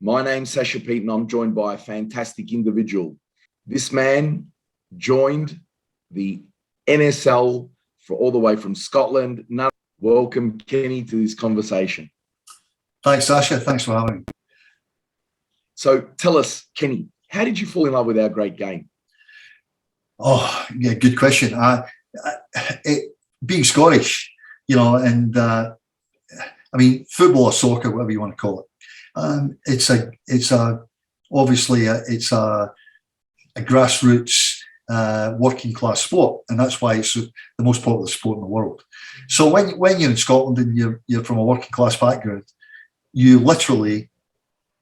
My name's Sasha Pete, and I'm joined by a fantastic individual. This man joined the NSL for all the way from Scotland. Welcome, Kenny, to this conversation. Thanks, Sasha. Thanks for having me. So tell us, Kenny, how did you fall in love with our great game? Oh, yeah, good question. Being Scottish, and I mean, football or soccer, whatever you want to call it. It's obviously a grassroots working class sport, and that's why it's the most popular sport in the world. So when you're in Scotland and you're from a working class background, you literally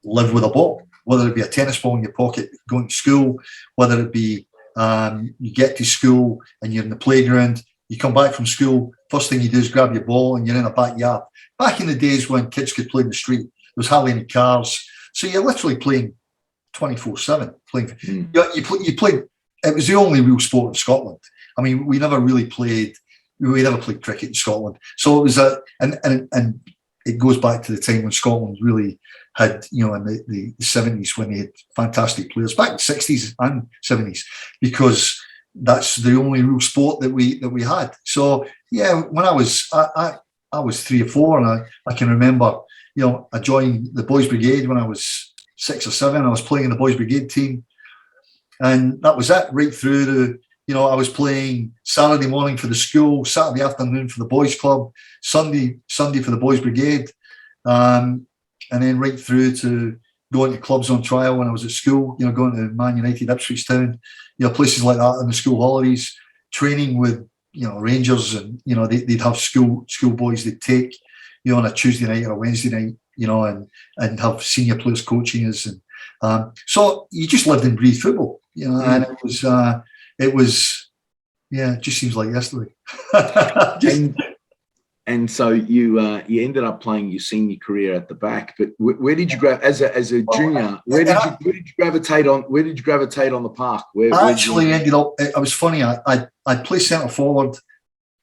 live with a ball, whether it be a tennis ball in your pocket going to school, whether it be you get to school and you're in the playground, you come back from school, first thing you do is grab your ball and you're in a backyard. Back in the days when kids could play in the street, there was hardly any cars, so you're literally playing 24/7. You played. It was the only real sport in Scotland. I mean, we never played cricket in Scotland. So it was and it goes back to the time when Scotland really had, in the 70s, when they had fantastic players, back in the 60s and 70s, because that's the only real sport that we had. So yeah, when I was 3 or 4, and I can remember, I joined the Boys Brigade when I was 6 or 7. I was playing in the Boys Brigade team, and that was it, right through to, I was playing Saturday morning for the school, Saturday afternoon for the boys club, Sunday for the Boys Brigade, and then right through to going to clubs on trial when I was at school, going to Man United, Ipswich Town, places like that in the school holidays, training with, Rangers, and, they'd have school boys they'd take, on a Tuesday night or a Wednesday night, and have senior players coaching us. And so you just lived and breathed football, and it was, it just seems like yesterday. And so you ended up playing your senior career at the back, but where did you grab as a junior? Where did you gravitate on? Where did you gravitate on the park? I actually ended up. It was funny. I'd play centre forward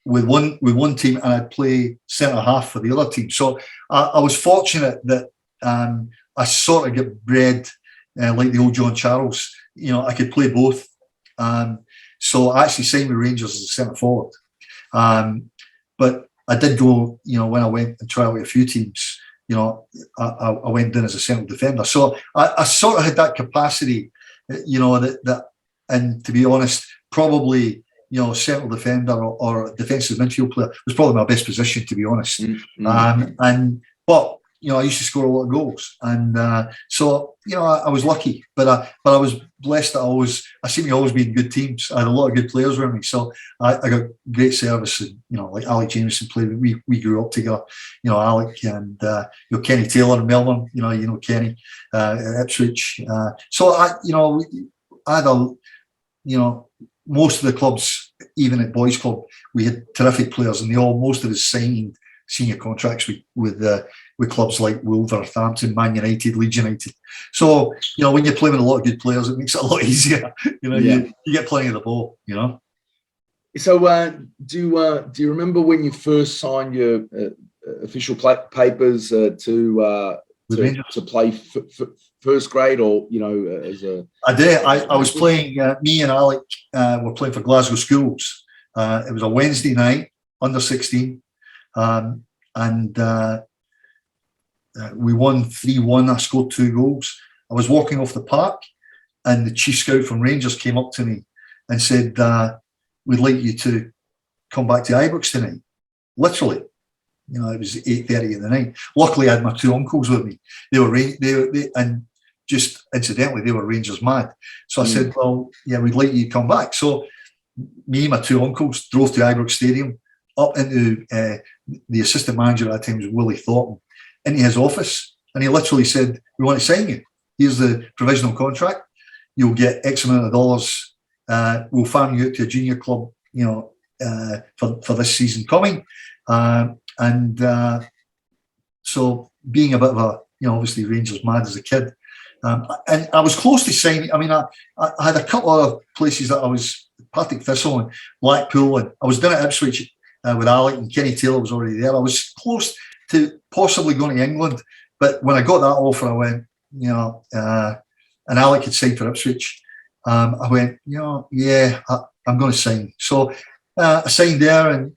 with one team, and I'd play centre half for the other team. So I was fortunate that I sort of get bred like the old John Charles. I could play both. So I actually signed with Rangers as a centre forward, but I did go, when I went and tried with a few teams, I went in as a central defender. So I sort of had that capacity, that, and to be honest, probably, central defender or defensive midfield player was probably my best position, to be honest. But I used to score a lot of goals, and so I was lucky, but I was blessed that I seem to always be in good teams. I had a lot of good players around me, so I got great service. And like Alec Jameson played. We grew up together. Alec and Kenny Taylor in Melbourne. Kenny at Ipswich. So I had most of the clubs, even at boys' club, we had terrific players, and most of us signed senior contracts with clubs like Wolverhampton, Man United, Leeds United. So when you're playing with a lot of good players, it makes it a lot easier. You get plenty of the ball. So do you remember when you first signed your official papers to play first grade, or as a? I did. I was playing. Me and Alec were playing for Glasgow Schools. It was a Wednesday night, under 16. And we won 3-1. I scored 2 goals. I was walking off the park, and the chief scout from Rangers came up to me and said, "We'd like you to come back to Ibrox tonight." Literally, it was 8:30 in the night. Luckily, I had my 2 uncles with me. And just incidentally, they were Rangers mad. So I said, "Well, yeah, we'd like you to come back." So me and my 2 uncles drove to Ibrox Stadium, up into the assistant manager at that time was Willie Thornton, into his office, and he literally said, "We want to sign you. Here's the provisional contract. You'll get X amount of dollars. We'll farm you out to a junior club, for this season coming." So being a bit of a, obviously Rangers mad as a kid, and I was close to signing. I mean, I had a couple of places that I was, Partick Thistle and Blackpool, and I was down at Ipswich with Alec, and Kenny Taylor was already there. I was close to possibly going to England, but when I got that offer, I went, and Alec had signed for Ipswich. I went, yeah, I'm going to sign. So I signed there, and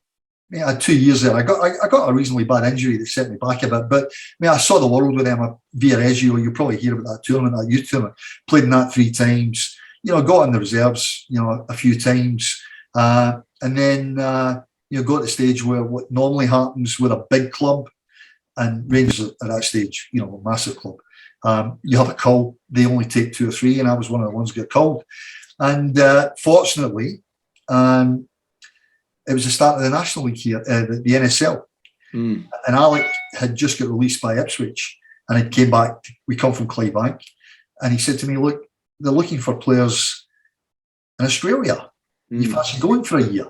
I had 2 years there. I got a reasonably bad injury that set me back a bit, but I saw the world with them via Reggio. You probably hear about that tournament, that youth tournament. Played in that 3 times. Got in the reserves, a few times, and then got to the stage where what normally happens with a big club, and Rangers at that stage, a massive club. You have a call, they only take 2 or 3, and I was one of the ones who got called. And fortunately, it was the start of the National League here, the NSL. And Alec had just got released by Ipswich, and he came back. We come from Clydebank, and he said to me, look, they're looking for players in Australia. You fancy going for a year?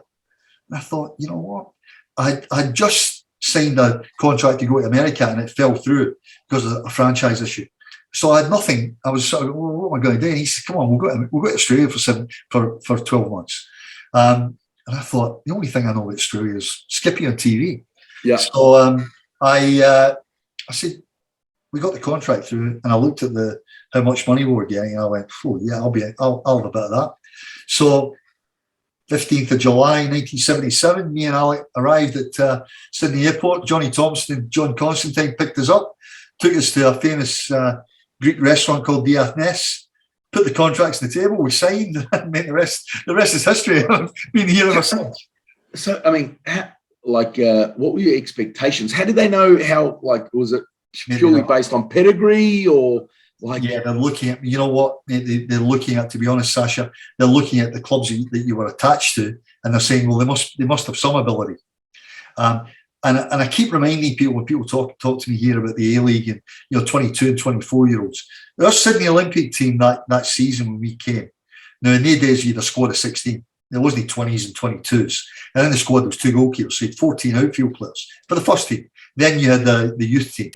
And I thought, you know what? I just signed a contract to go to America, and it fell through because of a franchise issue. So I had nothing. I was sort of, well, what am I going to do? And he said, come on, we'll go to Australia for 12 months. And I thought, the only thing I know about Australia is Skippy on TV. Yeah. So I said, we got the contract through, and I looked at how much money we were getting, and I went, oh yeah, I'll have a bit of that. So 15th of July 1977, me and Alec arrived at Sydney Airport. Johnny Thompson and John Constantine picked us up, took us to a famous Greek restaurant called Diathnes, put the contracts on the table, we signed, and the rest is history. I've been here ever since. So, I mean, what were your expectations? How did they know how, was it purely based on pedigree, or like? Yeah, they're looking at, what they're looking at, to be honest, Sasha, they're looking at the clubs that you were attached to, and they're saying, well, they must have some ability. And I keep reminding people, when people talk to me here about the A-League and 22 and 24-year-olds, our Sydney Olympic team that season when we came. Now in the days you had a squad of 16. There wasn't 20s and 22s, and in the squad there was 2 goalkeepers, so you had 14 outfield players for the first team. Then you had the youth team.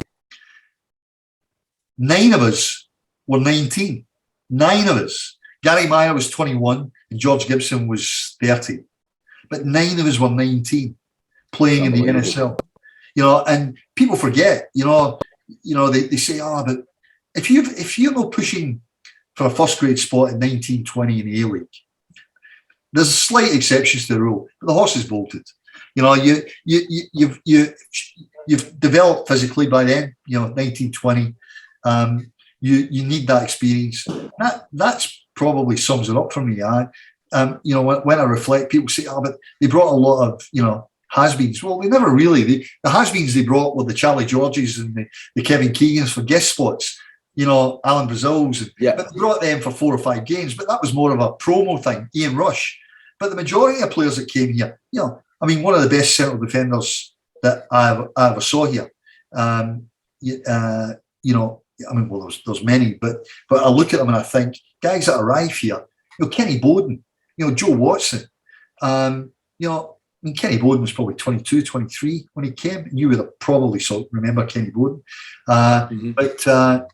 9 of us were 19. 9 of us. Gary Meyer was 21 and George Gibson was 30. But 9 of us were 19, playing in the NSL. And people forget, they say, but if you're not pushing for a first grade spot in 1920 in the A-League, there's slight exceptions to the rule, but the horse is bolted. You've developed physically by then, 1920. You need that experience. That's probably sums it up for me. When I reflect, people say, but they brought a lot of, has-beens. Well, they never really. The has-beens they brought were the Charlie Georges and the Kevin Keegans for guest spots, Alan Brazils. Yeah. But they brought them for 4 or 5 games, but that was more of a promo thing, Ian Rush. But the majority of players that came here, one of the best central defenders that I ever saw here, there's many, but I look at them and I think, guys that arrive here, Kenny Bowden, Joe Watson, Kenny Bowden was probably 22, 23 when he came, and you would have probably remember Kenny Bowden. But there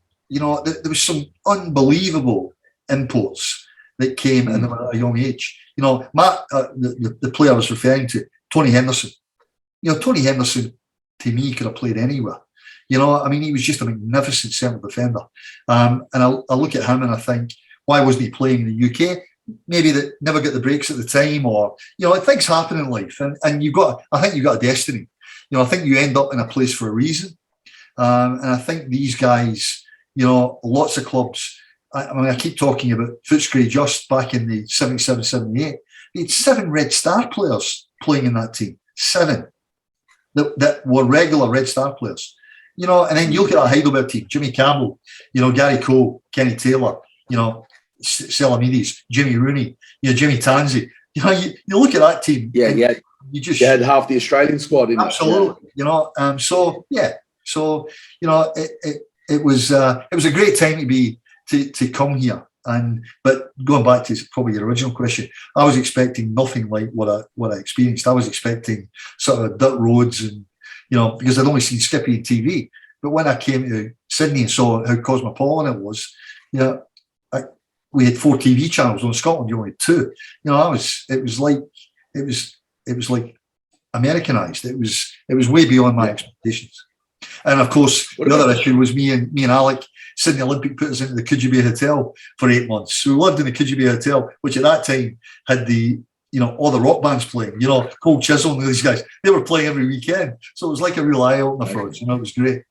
was some unbelievable imports that came in at a young age. Matt, the player I was referring to, Tony Henderson. Tony Henderson, to me, could have played anywhere. He was just a magnificent central defender. And I look at him and I think, why wasn't he playing in the UK? Maybe that never got the breaks at the time, or things happen in life, and I think you've got a destiny. I think you end up in a place for a reason. And I think these guys, lots of clubs. I keep talking about Footscray Just back in the 77, 78. He had 7 Red Star players playing in that team. 7 that were regular Red Star players. And then you look at that Heidelberg team: Jimmy Campbell, Gary Cole, Kenny Taylor, Selamides, Jimmy Rooney, Jimmy Tanzi. You look at that team. Yeah. You had half the Australian squad in absolutely. it. It was a great time to come here. But going back to probably your original question, I was expecting nothing like what I experienced. I was expecting sort of dirt roads and because I'd only seen Skippy on TV. But when I came to Sydney and saw how cosmopolitan it was, we had 4 TV channels. On Scotland, you only had 2. It was like Americanized. It was way beyond my expectations. And of course, the other issue was me and Alec Sydney Olympic put us into the Coogee Hotel for 8 months. So we lived in the Coogee Hotel, which at that time had all the rock bands playing, Cold Chisel and these guys. They were playing every weekend. So it was like a real eye-opener for us. It was great.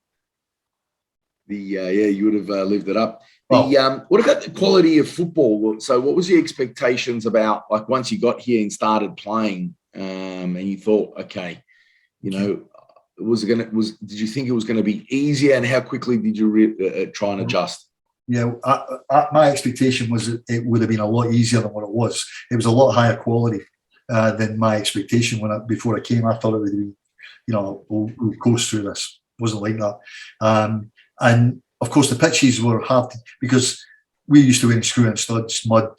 You would have lived it up. Well, what about the quality of football? So what was your expectations about, like, once you got here and started playing, and you thought, okay, did you think it was going to be easier, and how quickly did you try and adjust? Yeah, my expectation was that it would have been a lot easier than what it was. It was a lot higher quality than my expectation before I came. I thought it would be, we'll coast through this. It wasn't like that. And of course, the pitches were hard because we used to wear screw-in studs, mud.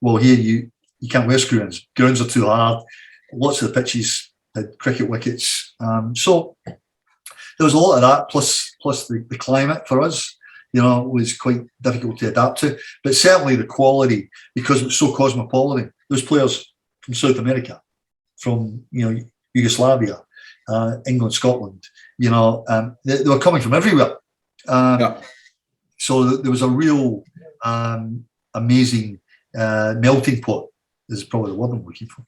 Well, here you can't wear screw-ins. Grounds are too hard. Lots of the pitches had cricket wickets. So there was a lot of that, plus the climate for us, was quite difficult to adapt to. But certainly the quality, because it was so cosmopolitan. Those players from South America, from Yugoslavia, England, Scotland, they were coming from everywhere. So there was a real amazing melting pot is probably the word I'm looking for.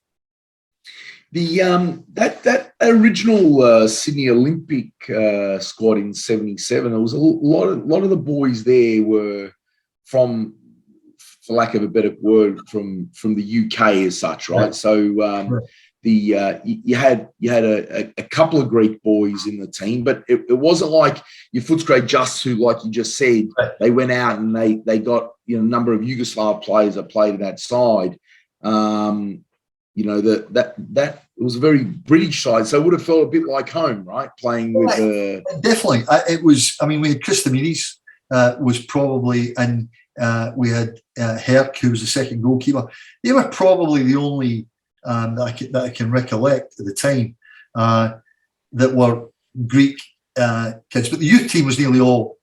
That original Sydney Olympic squad in '77, there was a lot of the boys there were from, for lack of a better word, from the UK as such, right? So you had a couple of Greek boys in the team, but it wasn't like your Footscray just who, like you just said, they went out and they got a number of Yugoslav players that played at that side. That it was a very British side, so it would have felt a bit like home, right? Playing with definitely. It was. I mean, we had Christomides was probably, and we had Herc, who was the second goalkeeper. They were probably the only that I can recollect at the time that were Greek kids. But the youth team was nearly all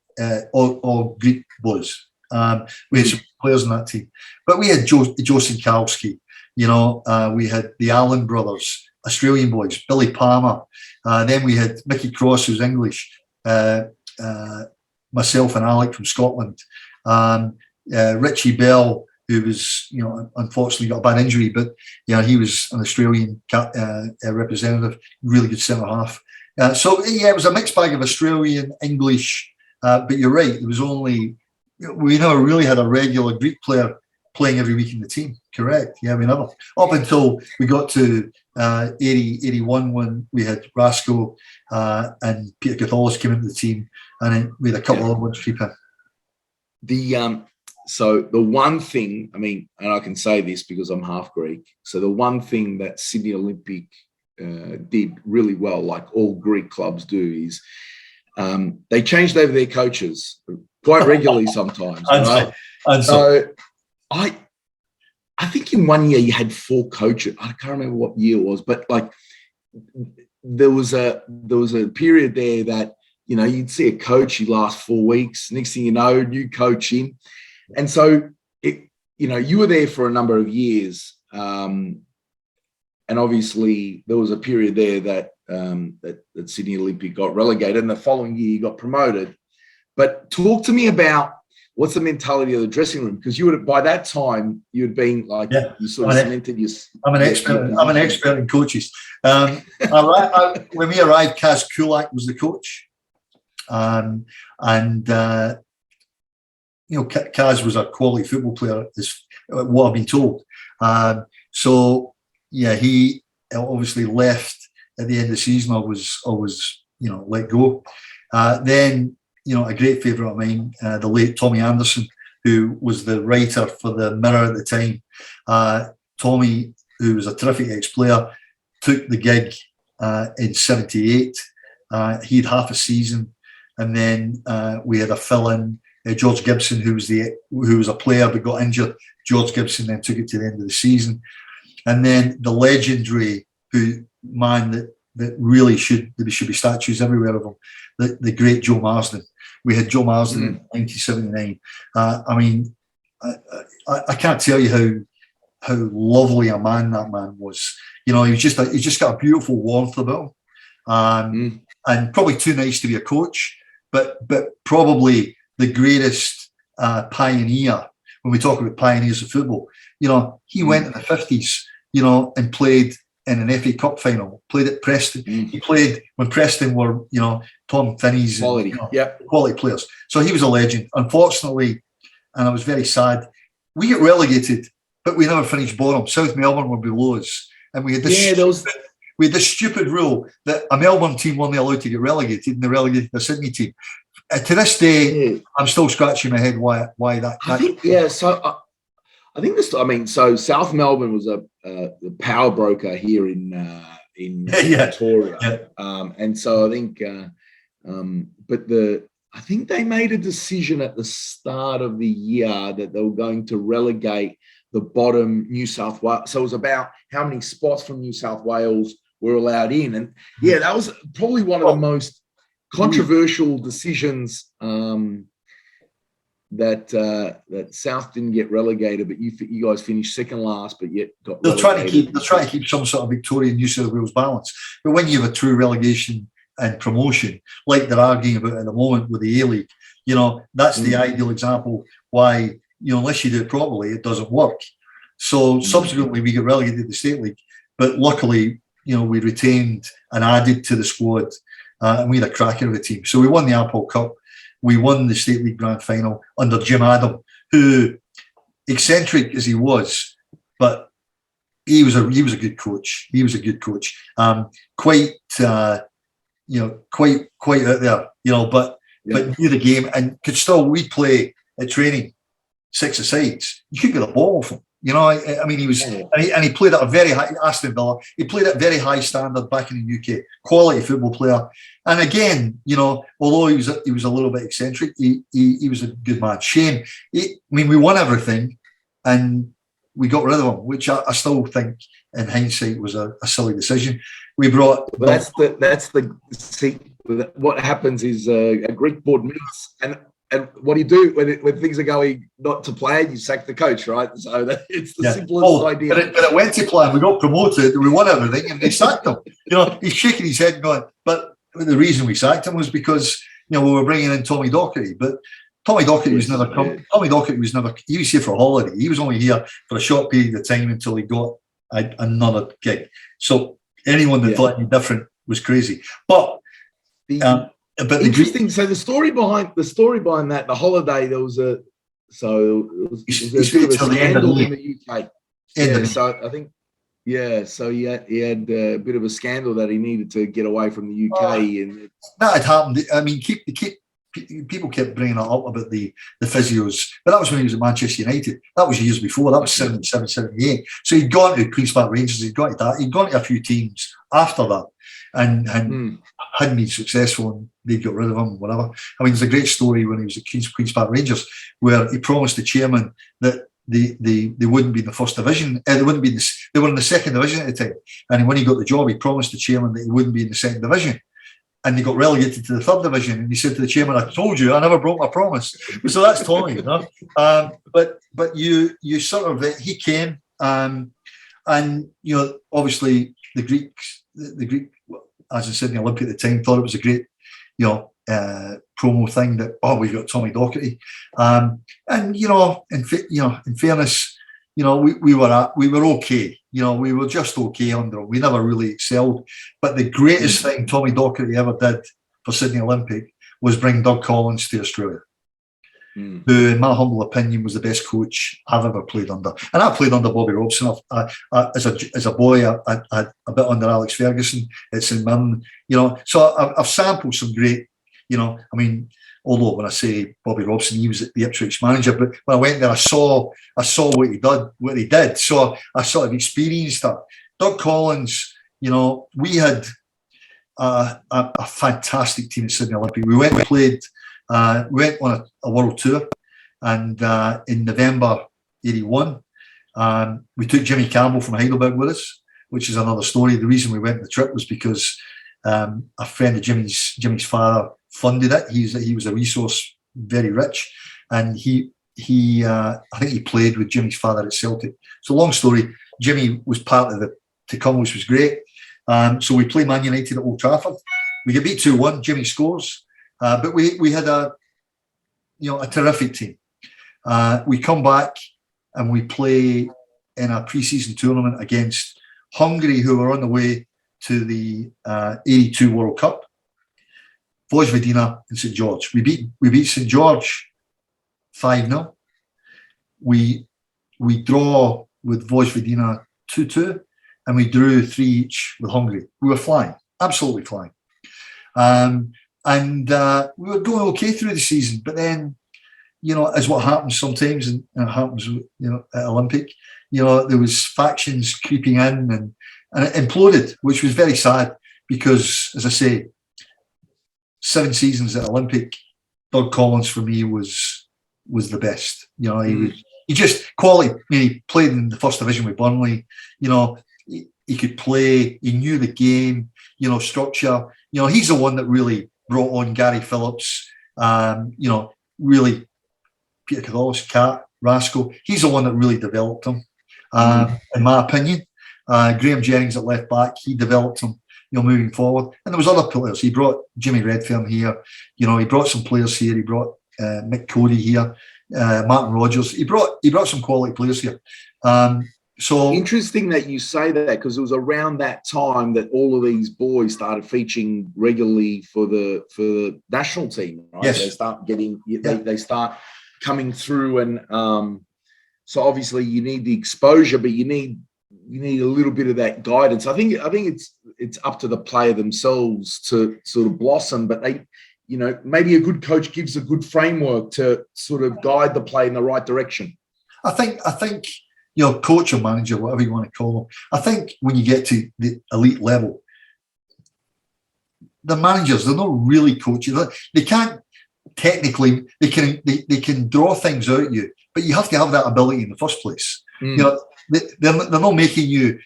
Greek boys. We had some players in that team, but we had Joe Sinkowski. We had the Allen brothers, Australian boys, Billy Palmer. Then we had Mickey Cross, who's English, myself and Alec from Scotland. Richie Bell, who was, unfortunately got a bad injury, but he was an Australian representative, really good centre half. It was a mixed bag of Australian, English, but you're right, it was only, we never really had a regular Greek player playing every week in the team. Correct. Yeah, we never. Up until we got to 80, 81 when we had Rasco and Peter Catholis came into the team, and then we had a couple of other ones creep in. So the one thing, I mean, and I can say this because I'm half Greek, so the one thing that Sydney Olympic did really well, like all Greek clubs do, is they changed over their coaches quite regularly sometimes. Right? So I think in one year you had 4 coaches. I can't remember what year it was, but like there was a period there that you'd see a coach, he'd last 4 weeks. Next thing you know, new coach in, and so you were there for a number of years, and obviously there was a period there that that Sydney Olympic got relegated, and the following year you got promoted. But talk to me about what's the mentality of the dressing room? Because you would, by that time, you had been like, you sort of cemented your. I'm an expert in coaches. When we arrived, Kaz Kulak was the coach, and Kaz was a quality football player, is what I've been told. He obviously left at the end of the season. I was let go. Then. A great favourite of mine, the late Tommy Anderson, who was the writer for the Mirror at the time. Tommy, who was a terrific ex-player, took the gig in '78. He had half a season, and then we had a fill-in, George Gibson, who was a player but got injured. George Gibson then took it to the end of the season, and then the legendary that really should be statues everywhere of him, the great Joe Marsden. We had Joe Marsden in 1979. I mean, I can't tell you how lovely a man that man was. He's just got a beautiful warmth about him, and probably too nice to be a coach, but probably the greatest pioneer. When we talk about pioneers of football, he went in the 50s, and played in an FA Cup final, played at Preston. He played when Preston were, Tom Finney's quality players. So he was a legend. Unfortunately, and I was very sad, we get relegated, but we never finished bottom. South Melbourne were below us. And we had this stupid rule that a Melbourne team weren't allowed to get relegated, and they relegated the Sydney team. To this day, I'm still scratching my head why that. I think this. I mean, so South Melbourne was a power broker here in Victoria, and so I think, I think they made a decision at the start of the year that they were going to relegate the bottom New South Wales. So it was about how many spots from New South Wales were allowed in, and that was probably one of the most controversial decisions. That South didn't get relegated, but you guys finished second last, but yet got. They're trying to keep some sort of Victorian New South Wales balance. But when you have a true relegation and promotion, like they're arguing about at the moment with the A-League, that's the ideal example why unless you do it properly, it doesn't work. So subsequently, we get relegated to the State League, but luckily, we retained and added to the squad, and we had a cracker of a team. So we won the Apple Cup. We won the State League Grand Final under Jim Adam, who, eccentric as he was, but he was a good coach. He was a good coach. Quite out there, but knew the game and could still. We'd play at training 6-a-sides. You couldn't get a ball from him. I mean, he was, and he played at a very high, Aston Villa. He played at a very high standard back in the UK. Quality football player. And again, although he was a little bit eccentric, he was a good man. Shame. We won everything, and we got rid of him, which I still think, in hindsight, was a silly decision. We brought. But what happens is a Greek board meets and. And what do you do when things are going not to plan? You sack the coach, right? So it's the simplest idea. But it went to plan. We got promoted. We won everything, and they sacked him. He's shaking his head, going. But the reason we sacked him was because we were bringing in Tommy Docherty. But Tommy Docherty was never. Tommy Docherty was never. He was here for a holiday. He was only here for a short period of time until he got another gig. So anyone that thought any different was crazy. But. But interesting. So the story behind that, the holiday, there was a bit of a scandal in the UK. So I think, so he had a bit of a scandal that he needed to get away from the UK, and that had happened. I mean, people kept bringing it up about the physios, but that was when he was at Manchester United. That was years before. That was 77, 78. So he'd gone to Queen's Park Rangers. He'd gone to that. He'd gone to a few teams after that, and hadn't been successful, and they got rid of him, whatever. I mean, there's a great story when he was at Queen's Park Rangers where he promised the chairman that they wouldn't be in the first division. They wouldn't be. They were in the second division at the time, and when he got the job, he promised the chairman that he wouldn't be in the second division. And they got relegated to the third division. And he said to the chairman, "I told you, I never broke my promise." So that's Tommy, But you sort of he came, and obviously the Greek, as I said in the Olympic at the time, thought it was a great, promo thing that we've got Tommy Docherty, and in fairness, we were okay. We were just okay under him. We never really excelled. But the greatest thing Tommy Docherty ever did for Sydney Olympic was bring Doug Collins to Australia, who, in my humble opinion, was the best coach I've ever played under. And I played under Bobby Robson. As a boy, I had a bit under Alex Ferguson at St Mirren. So I've sampled some great. Although when I say Bobby Robson, he was the Ipswich manager, but when I went there, I saw what he did. So I sort of experienced that. Doug Collins, we had a fantastic team at Sydney Olympic. We went and played. We went on a world tour, and in November '81, we took Jimmy Campbell from Heidelberg with us, which is another story. The reason we went on the trip was because a friend of Jimmy's father funded it. He was a resource, very rich, and I think he played with Jimmy's father at Celtic. So long story, Jimmy was part of to come, which was great. So we played Man United at Old Trafford. We get beat 2-1. Jimmy scores, but we had a terrific team. We come back and we play in a pre-season tournament against Hungary, who were on the way to the 82 World Cup, Vojvodina and St George. We beat St George 5-0. We draw with Vojvodina 2-2, and we drew 3 each with Hungary. We were flying, absolutely flying. And we were going okay through the season, but then, as what happens sometimes, and it happens, at Olympic, there was factions creeping in, and it imploded, which was very sad because, as I say, 7 seasons at Olympic, Doug Collins for me was the best. He just quality. He played in the first division with Burnley. He could play. He knew the game. Structure. He's the one that really brought on Gary Phillips. Really Peter Kadolis, Cat, Rasco. He's the one that really developed him, in my opinion. Graham Jennings at left back, he developed him, moving forward. And there was other players. He brought Jimmy Redfern here. He brought some players here. He brought Mick Cody here, Martin Rogers. He brought some quality players here. So interesting that you say that, because it was around that time that all of these boys started featuring regularly for the national team. Right? Yes. They start getting they start coming through, and so obviously you need the exposure, but you need a little bit of that guidance. I think it's up to the player themselves to sort of blossom, but they, maybe a good coach gives a good framework to sort of guide the play in the right direction. I think coach or manager, whatever you want to call them, I think when you get to the elite level, the managers, they're not really coaches. They can't technically, they can draw things out of you, but you have to have that ability in the first place. They're not teaching you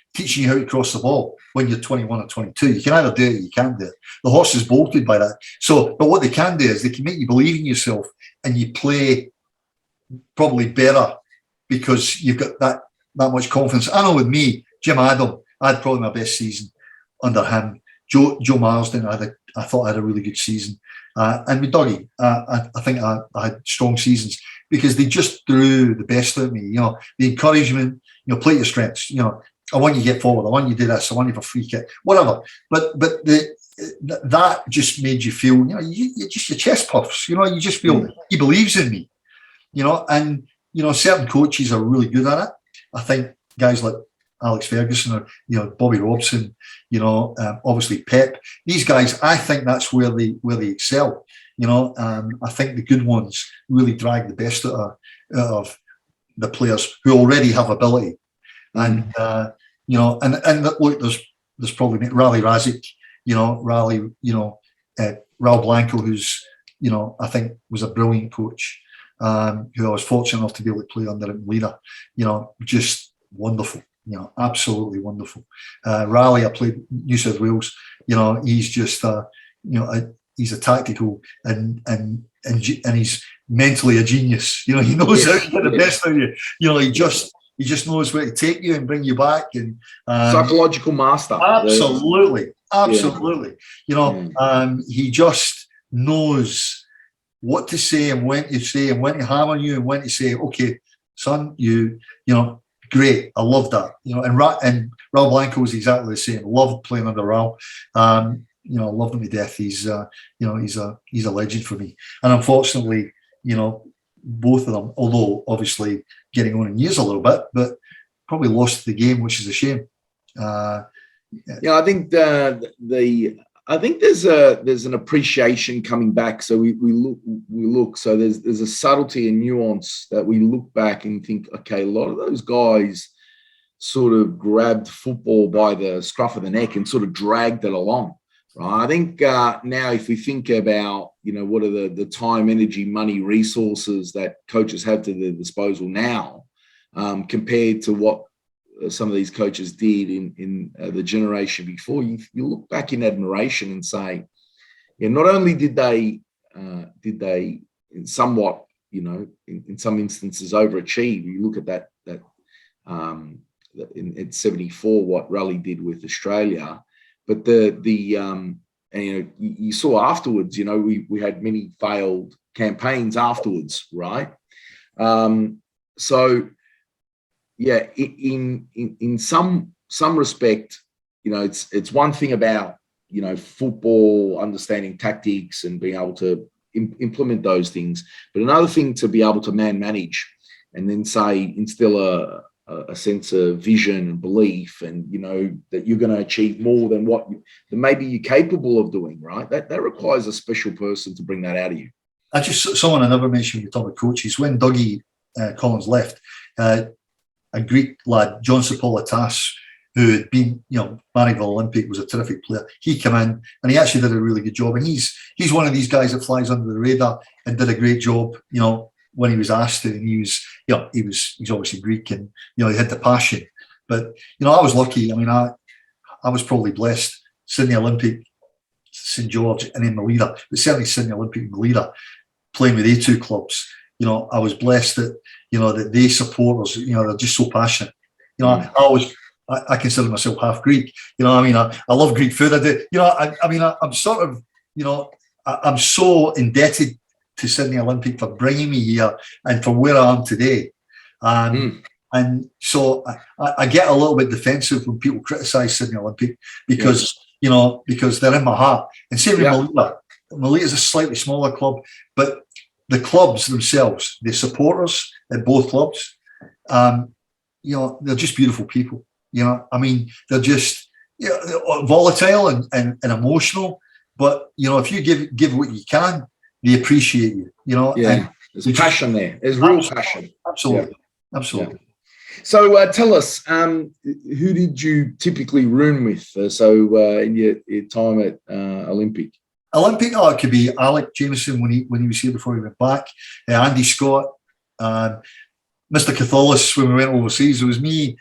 how to cross the ball when you're 21 or 22. You can either do it or you can't do it. The horse is bolted by that. So, but what they can do is they can make you believe in yourself, and you play probably better because you've got that much confidence. I know with me, Jim Adam, I had probably my best season under him. Joe Marsden, I thought I had a really good season. And with Dougie, I think I had strong seasons because they just threw the best out of me. The encouragement, play your strengths. I want you to get forward. I want you to do this. I want you for free kick, whatever. But that just made you feel, you just your chest puffs. You just feel he believes in me. And certain coaches are really good at it. I think guys like Alex Ferguson or Bobby Robson, obviously Pep. These guys, I think that's where they excel. I think the good ones really drag the best out of the players who already have ability. And look, there's probably Raleigh Razic, Raul Blanco, who's I think was a brilliant coach, who I was fortunate enough to be able to play under in Leader. Just wonderful. Absolutely wonderful. Raleigh, I played New South Wales. He's just he's a tactical and he's mentally a genius. He knows how to get the best out of you. He just knows where to take you and bring you back. And psychological master. Absolutely. He just knows what to say and when to say and when to hammer you and when to say, okay, son, great. I love that. And Raul Blanco was exactly the same. Loved playing under Raul. Loved him to death. He's a legend for me. And unfortunately, both of them, although obviously getting on in years a little bit, but probably lost the game, which is a shame. I think I think there's an appreciation coming back. So we look. So there's a subtlety and nuance that we look back and think, okay, a lot of those guys sort of grabbed football by the scruff of the neck and sort of dragged it along. Right? I think now if we think about, what are the time, energy, money, resources that coaches have to their disposal now, compared to what some of these coaches did in the generation before, you look back in admiration and say, not only did they somewhat, in some instances overachieve. You look at that in 74, what Raleigh did with Australia, but the And you saw afterwards, we had many failed campaigns afterwards, right? So yeah, in some respect, it's one thing about football, understanding tactics and being able to implement those things, but another thing to be able to manage and then say instill a sense of vision and belief, and that you're going to achieve more than what maybe you're capable of doing, right? That requires a special person to bring that out of you. Someone I never mentioned when you talk about coaches, when Dougie Collins left, a Greek lad, John Sopolitas, who had been, Maribor Olympic, was a terrific player. He came in and he actually did a really good job. And he's one of these guys that flies under the radar and did a great job, when he was asked to. And he's obviously Greek, and he had the passion. But I was lucky. I mean, I was probably blessed. Sydney Olympic, St George, and then Melita, but certainly Sydney Olympic and Melita, playing with A2 clubs. I was blessed that that they support us. They're just so passionate. I consider myself half Greek. I love Greek food. I do. I'm sort of, I'm so indebted to Sydney Olympic for bringing me here and for where I am today. And so I get a little bit defensive when people criticise Sydney Olympic because they're in my heart. And same with Melita. Melita is a slightly smaller club, but the clubs themselves, the supporters at both clubs, they're just beautiful people. They're just volatile and emotional, but if you give what you can, they appreciate you. And there's passion there. There's real passion. Absolutely. So tell us, who did you typically room with? In your time at Olympic? It could be Alec Jameson when he was here before he went back. Andy Scott, Mr. Catholis when we went overseas. It was me,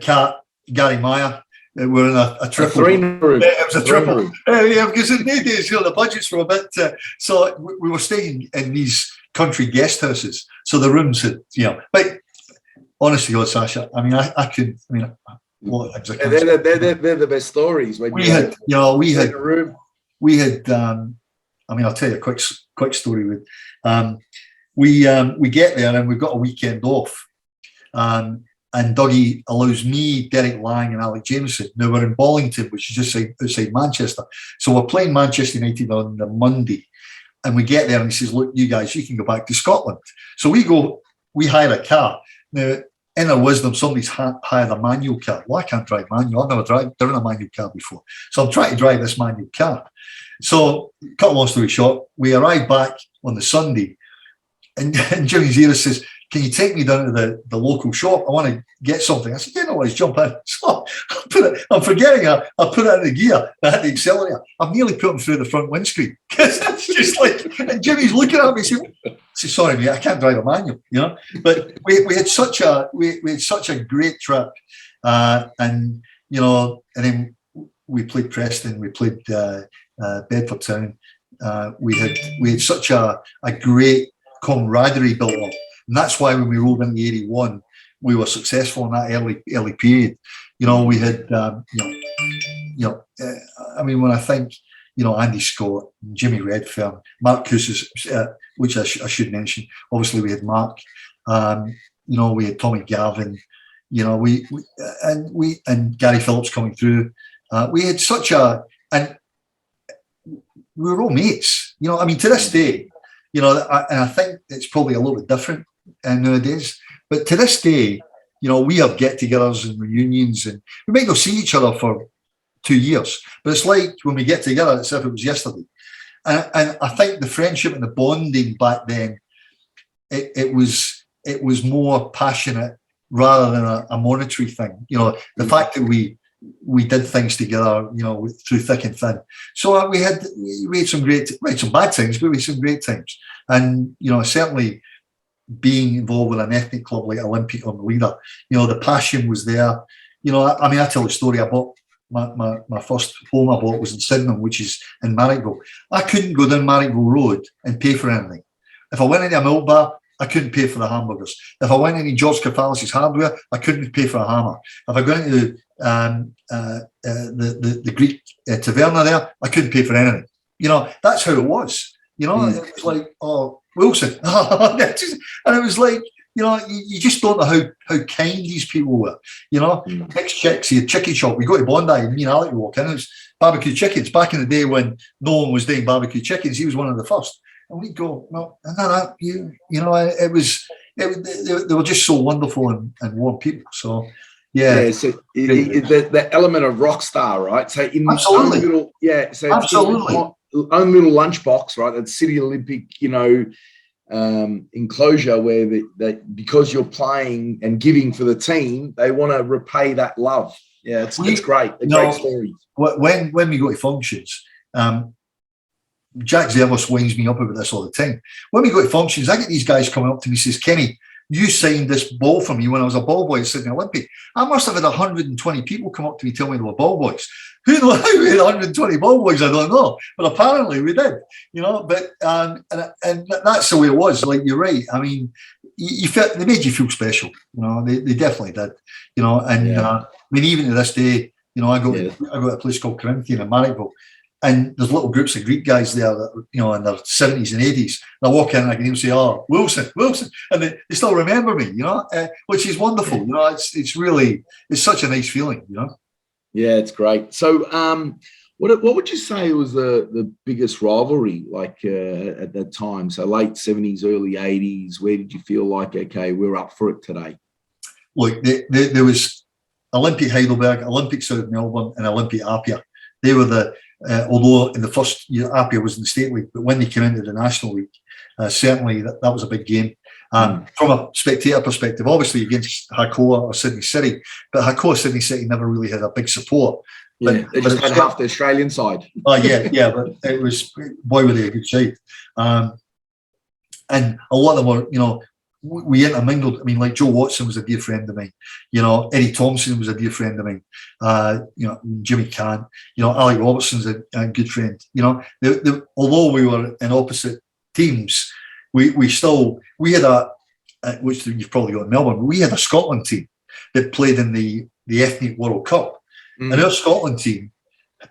Kat, Gary Meyer. We're in a triple. It was a triple. Because in the days, the budgets were a bit. So we were staying in these country guest houses. So the rooms had, But honestly, God, Sasha, I could. They're the best stories. When we had a room. We had. I'll tell you a quick story. With we get there and we've got a weekend off. And Dougie allows me, Derek Lang, and Alec Jameson. Now we're in Bollington, which is just outside Manchester. So we're playing Manchester United on the Monday, and we get there and he says, "Look, you guys, you can go back to Scotland." So we hire a car. Now, in our wisdom, somebody's hired a manual car. Well, I can't drive manual. I've never driven a manual car before. So I'm trying to drive this manual car. So, cut a long story short, we arrive back on the Sunday, and Jimmy Zira says, "Can you take me down to the local shop? I want to get something." I said, "Yeah, no worries, jump in." So I'm forgetting I put it in the gear. I had the accelerator. I've nearly put him through the front windscreen because it's just like. And Jimmy's looking at me saying, "Sorry, mate, I can't drive a manual." But we had such a great trip, and then we played Preston, we played Bedford Town. We had such a great camaraderie built up. And that's why when we rolled into 81, we were successful in that early period. We had, when I think, Andy Scott, Jimmy Redfern, Mark Cousins, which I should mention. Obviously, we had Mark. We had Tommy Garvin. And Gary Phillips coming through. We had and we were all mates. To this day, and I think it's probably a little bit different nowadays. But to this day, we have get-togethers and reunions, and we might not see each other for 2 years, but it's like when we get together, it's as if it was yesterday. And I think the friendship and the bonding back then, it was more passionate rather than a monetary thing. The fact that we did things together, through thick and thin. So we had some bad times, but we had some great times. And certainly being involved with an ethnic club like Olympic or Melita, the passion was there. I tell the story. I bought my first home I bought was in Sydenham, which is in Marrickville. I couldn't go down Marrickville Road and pay for anything. If I went into a milk bar, I couldn't pay for the hamburgers. If I went into George Cafalis' hardware, I couldn't pay for a hammer. If I go into the Greek taverna there, I couldn't pay for anything. You know, that's how it was. You know, it was like, oh, Wilson. And it was like, you know, you just don't know how kind these people were. You know, next chicks, he had chicken shop. We go to Bondi and me and Alec would walk in. It was barbecue chickens. Back in the day when no one was doing barbecue chickens, he was one of the first. And we'd go, well, you know, they were just so wonderful and warm people. So, yeah. So the element of rock star, right? So in absolutely. Own little, so absolutely. Own little lunchbox, right? That City Olympic, you know, enclosure where that because you're playing and giving for the team, they want to repay that love. Yeah, it's great. A great story. When we go to functions, Jack Zerlos winds me up about this all the time. When we go to functions, I get these guys coming up to me and says, Kenny, you signed this ball for me when I was a ball boy at Sydney Olympic. I must have had 120 people come up to me tell me they were ball boys. Who knows how we had 120 ball boys? I don't know. But apparently we did, you know. But and that's the way it was. Like, you're right. I mean, you felt, they made you feel special. You know, they definitely did. You know, and I mean, even to this day, you know, I go to a place called Corinthian in Marrickville, and there's little groups of Greek guys there that, you know, in their 70s and 80s. And I walk in and I can even say, oh, Wilson. And they still remember me, you know, which is wonderful. You know, it's really, it's such a nice feeling, you know. Yeah, it's great. So what would you say was the biggest rivalry, like at that time? So late 70s, early 80s, where did you feel like, okay, we're up for it today? Look, there was Olympic Heidelberg, Olympic South Melbourne, and Olympic Apia. They were although in the first year Apia was in the State League, but when they came into the National League, certainly that was a big game. From a spectator perspective, obviously against Hakoah or Sydney City, but Hakoah Sydney City never really had a big support. Yeah, they just had half the Australian side. Oh, yeah, but it was, boy, were they a good side. And a lot of them were, you know, we intermingled. I mean, like Joe Watson was a dear friend of mine. You know, Eddie Thompson was a dear friend of mine. You know, Jimmy Cann. You know, Alec Robertson's a good friend. You know, although we were in opposite teams, we had a, which you've probably got in Melbourne, but we had a Scotland team that played in the Ethnic World Cup. And our Scotland team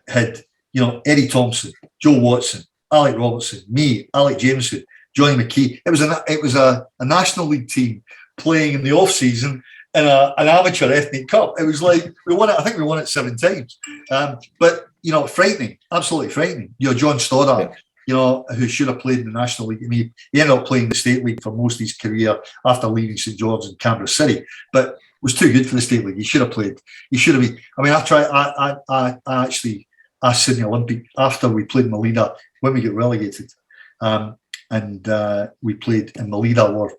had, you know, Eddie Thompson, Joe Watson, Alec Robertson, me, Alec Jameson, Johnny McKee. It was a National League team playing in the off season in an amateur ethnic cup. It was like we won it. I think we won it 7 times. But you know, frightening, absolutely frightening. You know, John Stoddart, you know, who should have played in the National League. I mean, he ended up playing the State League for most of his career after leaving St George and Canberra City, but was too good for the State League. He should have played. He should have been. I mean, I actually asked Sydney Olympic after we played in the leader when we get relegated. And we played in the leader, were a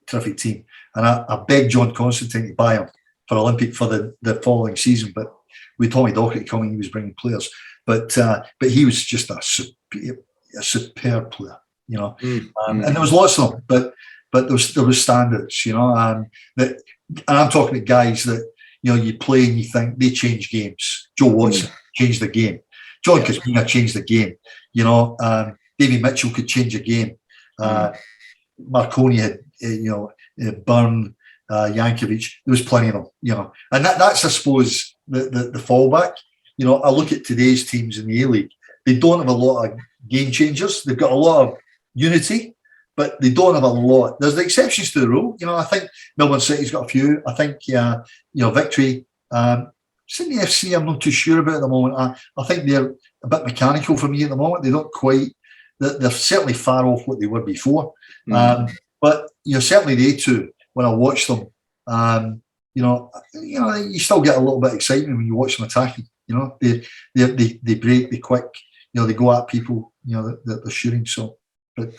terrific team. And I begged John Constantine to buy him for Olympic for the following season. But with Tommy Docherty coming, he was bringing players. But he was just a superb player, you know. And there was lots of them, but there was standards, you know. And I'm talking to guys that, you know, you play and you think they change games. Joe Watson changed the game. John Kazmina changed the game, you know. David Mitchell could change a game. Marconi had, you know, Byrne, Yankovic. There was plenty of them, you know. And that's, I suppose, the fallback. You know, I look at today's teams in the A-League. They don't have a lot of game changers. They've got a lot of unity, but they don't have a lot. There's the exceptions to the rule. You know, I think Melbourne City's got a few. I think, you know, Victory. Sydney FC, I'm not too sure about at the moment. I think they're a bit mechanical for me at the moment. They don't quite. They're certainly far off what they were before. But, you know, certainly they too, when I watch them, you know, you still get a little bit of excitement when you watch them attacking. You know, they break, they quick, you know, they go at people, you know, that they're shooting. So, but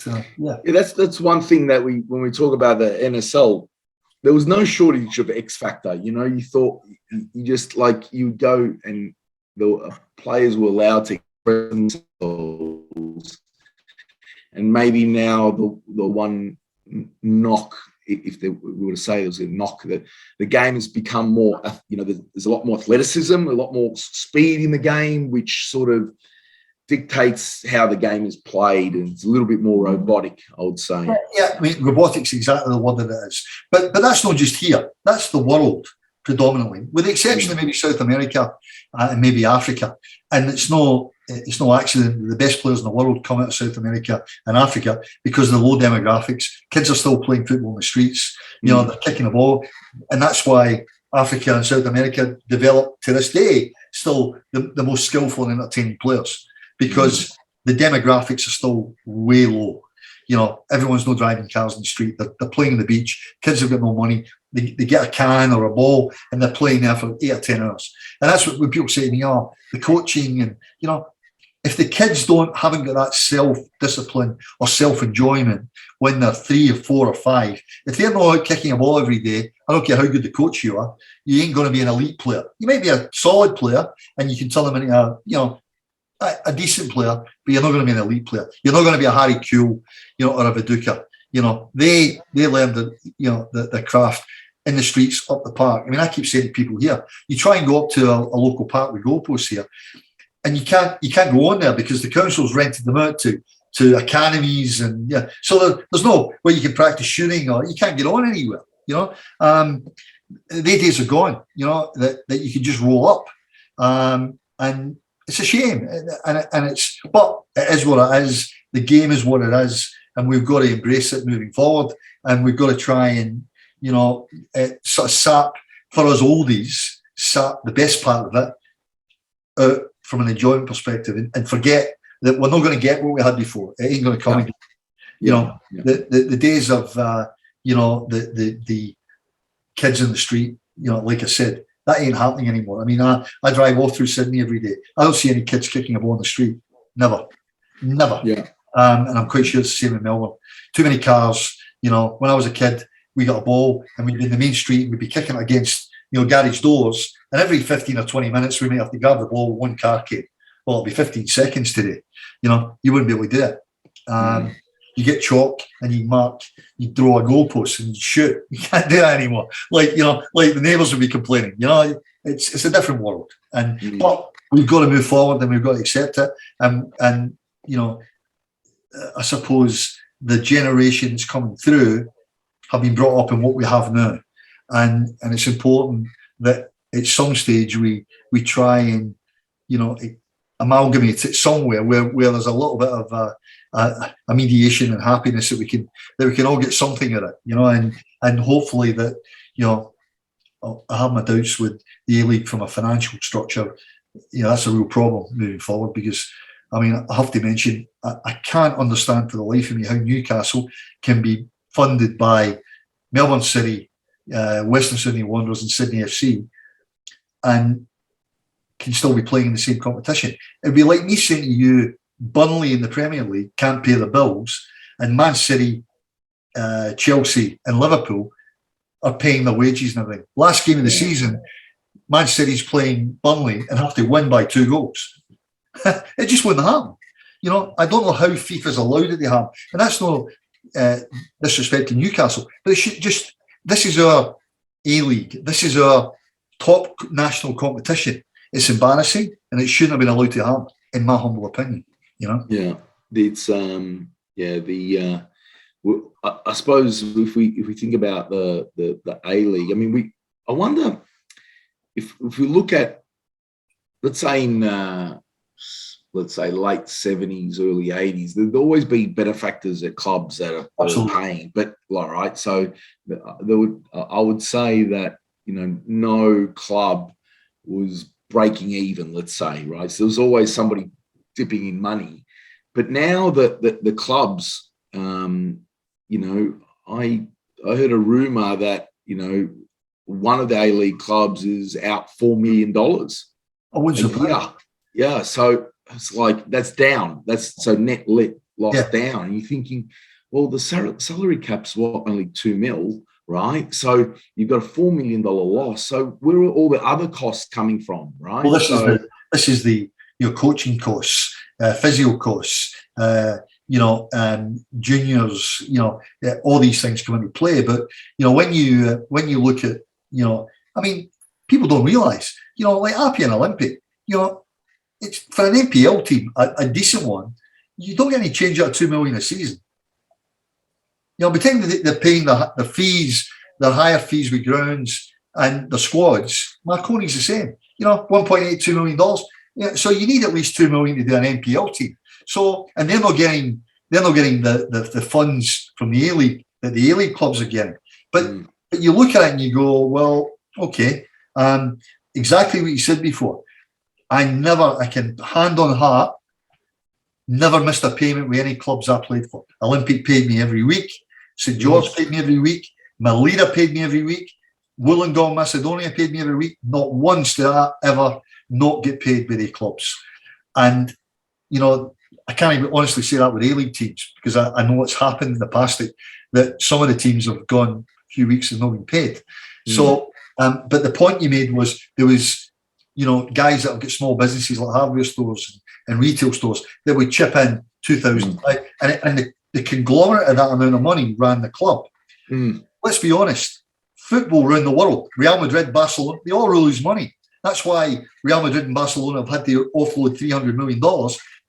that's one thing that when we talk about the NSL, there was no shortage of X factor. You know, you thought you just like you go and the players were allowed to express themselves. And maybe now the one knock, if we were to say there was a knock, that the game has become more, you know, there's a lot more athleticism, a lot more speed in the game, which sort of dictates how the game is played, and it's a little bit more robotic, I would say. Yeah, I mean, robotics is exactly the word that it is. But that's not just here. That's the world. predominantly, with the exception of maybe South America and maybe Africa. And it's no accident that the best players in the world come out of South America and Africa because of the low demographics. Kids are still playing football in the streets. They're kicking the ball, and that's why Africa and South America develop to this day still the most skillful and entertaining players, because the demographics are still way low. Everyone's not driving cars in the street. They're playing on the beach. Kids have got no money. They get a can or a ball and they're playing there for 8 or 10 hours. And that's what when people say to me, the coaching and, if the kids haven't got that self-discipline or self-enjoyment when they're 3 or 4 or 5, if they're not out kicking a ball every day, I don't care how good the coach you are, you ain't going to be an elite player. You might be a solid player and you can turn them into a decent player, but you're not going to be an elite player. You're not going to be a Harry Kuehl, or a Viduka. They learn the craft in the streets, up the park. I mean, I keep saying to people here, you try and go up to a local park with goalposts here, and you can't go on there because the council's rented them out to academies, and so there's no where you can practice shooting, or you can't get on anywhere. The days are gone. That you can just roll up, and it's a shame, but it is what it is. The game is what it is, and we've got to embrace it moving forward, and we've got to try and sort of sap for us oldies, sap the best part of it from an enjoyment perspective, and forget that we're not going to get what we had before. It ain't going to come again. The days of the kids in the street, like I said, that ain't happening anymore. I mean, I drive all through Sydney every day. I don't see any kids kicking a ball on the street. Never. Yeah. And I'm quite sure it's the same in Melbourne. Too many cars. When I was a kid, we got a ball and we'd be in the main street and we'd be kicking it against, garage doors. And every 15 or 20 minutes, we might have to grab the ball. One car came. Well, it'll be 15 seconds today. You wouldn't be able to do it. You get chalk and you throw a goalpost and you shoot. You can't do that anymore. Like the neighbours would be complaining. It's a different world. But we've got to move forward and we've got to accept it. And I suppose the generations coming through have been brought up in what we have now. And it's important that at some stage we try and, amalgamate it somewhere where there's a little bit of a mediation and happiness that we can all get something at it, and hopefully that, I have my doubts with the A-League from a financial structure. That's a real problem moving forward, because I mean, I have to mention, I can't understand for the life of me how Newcastle can be funded by Melbourne City, Western Sydney Wanderers and Sydney FC, and can still be playing in the same competition. It'd be like me saying to you, Burnley in the Premier League can't pay the bills, and Man City, Chelsea and Liverpool are paying their wages and everything. Last game of the season, Man City's playing Burnley and have to win by 2 goals. It just wouldn't happen. I don't know how FIFA's allowed it to happen. And that's no disrespect to Newcastle, but it should just, this is our A-League. This is our top national competition. It's embarrassing, and it shouldn't have been allowed to happen, in my humble opinion. Yeah, it's I suppose if we think about the A-League, I mean, I wonder if we look at, let's say in late 70s, early 80s, there'd always be benefactors at clubs that are paying, but right. So I would say that no club was breaking even, let's say, right? So there's always somebody dipping in money. But now that the clubs, I heard a rumor that, one of the A-League clubs is out $4 million. I wouldn't surprise. Yeah. So it's like, that's down. That's so net loss down. And you're thinking, well, the salary cap's only 2 mil, right? So you've got a $4 million loss. So where are all the other costs coming from, right? Well, this is the coaching costs, physio costs, juniors, all these things come into play. But when you look at, I mean, people don't realise, like Appy and Olympic, it's for an NPL team, a decent one, you don't get any change out of $2 million a season. By the time they're paying the fees, the higher fees with grounds, and the squads, Marconi's the same. You know, $1.82 million. Yeah, so you need at least $2 million to do an NPL team. So, and they're not getting the funds from the A-League that the A-League clubs are getting. But you look at it and you go, well, okay, exactly what you said before. I can hand on heart, never missed a payment with any clubs I played for. Olympic paid me every week. St. George paid me every week. Melita paid me every week. Wollongong, Macedonia paid me every week. Not once did I ever not get paid by the clubs. And, you know, I can't even honestly say that with A-League teams, because I know what's happened in the past, that some of the teams have gone a few weeks and not been paid. So, but the point you made was there was, you know, guys that have got small businesses like hardware stores and retail stores that would chip in 2,000. And the conglomerate of that amount of money ran the club. Let's be honest, football around the world, Real Madrid, Barcelona, they all lose money. That's why Real Madrid and Barcelona have had to offload $300 million,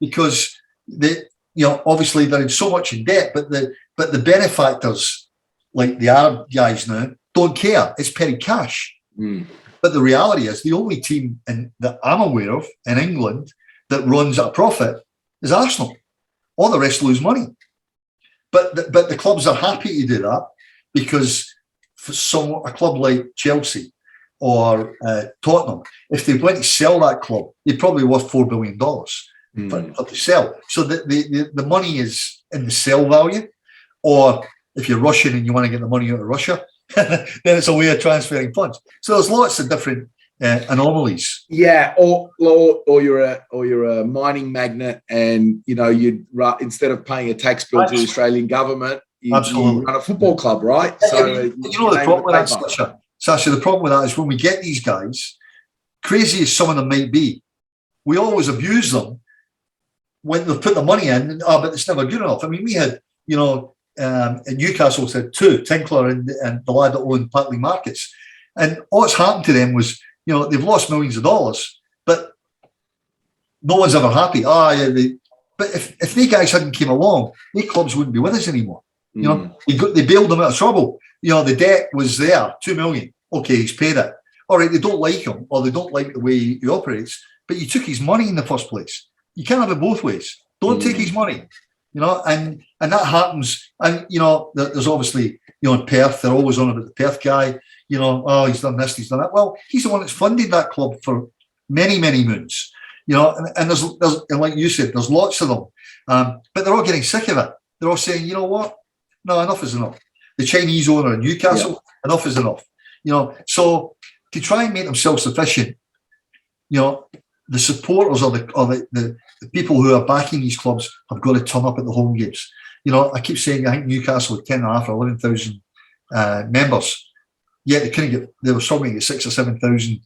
because they, you know, obviously they're in so much in debt, but the benefactors, like the Arab guys now, don't care. It's petty cash. But the reality is, the only team that I'm aware of in England that runs at a profit is Arsenal. All the rest lose money. But the clubs are happy to do that, because for a club like Chelsea or Tottenham, if they went to sell that club, they'd probably worth $4 billion for to sell. So the money is in the sell value. Or if you're Russian and you want to get the money out of Russia, then it's a way of transferring funds. So there's lots of different anomalies. Yeah, or you're a mining magnate, and you know instead of paying a tax bill to the Australian government, you run a football club, right? So you know the problem with that, Sasha. The problem with that is when we get these guys, crazy as some of them might be, we always abuse them when they put the money in. But it's never good enough. I mean, we had, you know, in Newcastle said two, Tinkler and the lad that owned Patley Markets, and what's happened to them was, you know, they've lost millions of dollars, but no one's ever happy. But if they guys hadn't came along, the clubs wouldn't be with us anymore. You know, they bailed them out of trouble. You know, the debt was there, $2 million. Okay, he's paid it. All right, they don't like him, or they don't like the way he operates, but you took his money in the first place. You can't have it both ways. Don't take his money. You know, and that happens. And, you know, there's obviously, you know, in Perth, they're always on about the Perth guy, you know, oh, he's done this, he's done that. Well, he's the one that's funded that club for many, many moons, you know, and there's and like you said, there's lots of them. But they're all getting sick of it. They're all saying, you know what? No, enough is enough. The Chinese owner in Newcastle, enough is enough. You know, so to try and make them self-sufficient, you know, the supporters or the people who are backing these clubs have got to turn up at the home games. You know, I keep saying, I think Newcastle had 10.5 or 11,000 members. Yet they were struggling at 6,000 or 7,000,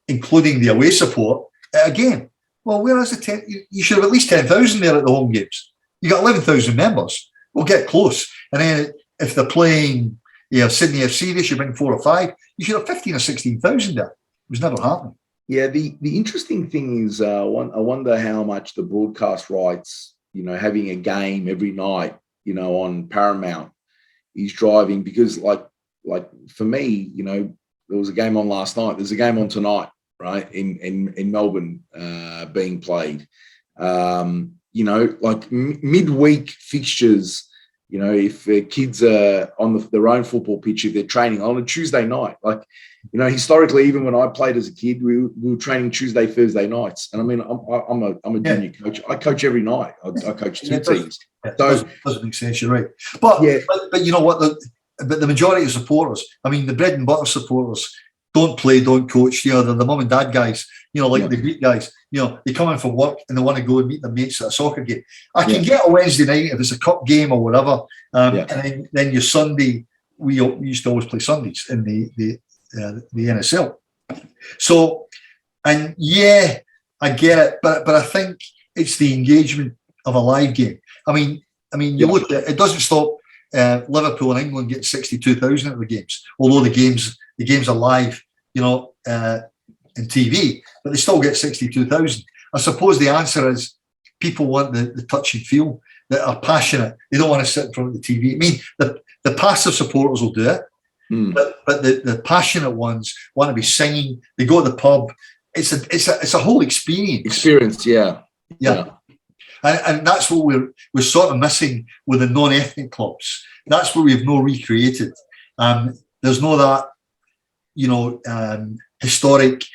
including the away support again. Well, where is the 10? You should have at least 10,000 there at the home games. You got 11,000 members. We'll get close. And then if they're playing, you know, Sydney FC, they should bring 4 or 5. You should have 15 or 16,000 there. It was never happening. Yeah, the interesting thing is, I wonder how much the broadcast rights, you know, having a game every night, you know, on Paramount is driving, because like for me, you know, there was a game on last night. There's a game on tonight, right, in Melbourne being played. You know, like midweek fixtures. You know, if kids are on their own football pitch, if they're training on a Tuesday night, like, you know, historically, even when I played as a kid, we were training Tuesday, Thursday nights. And I mean, I'm a junior coach. I coach every night. I coach two teams. So doesn't make sense. You're right. But you know what? But the majority of supporters, I mean, the bread and butter supporters don't play, don't coach. You know, the mum and dad guys, you know, like the Greek guys, you know, they come in from work and they want to go and meet their mates at a soccer game. I can get a Wednesday night if it's a cup game or whatever. And then your Sunday, we used to always play Sundays in the NSL. So, and I get it, but I think it's the engagement of a live game. I mean, you look at it, doesn't stop Liverpool and England getting 62,000 at the games, although the games are live, you know, in TV, but they still get 62,000. I suppose the answer is people want the touch and feel, that are passionate. They don't want to sit in front of the TV. I mean, the passive supporters will do it, But the passionate ones want to be singing. They go to the pub. It's a whole experience. Yeah. And that's what we're sort of missing with the non-ethnic clubs. That's where we've no recreated. There's no that, historic.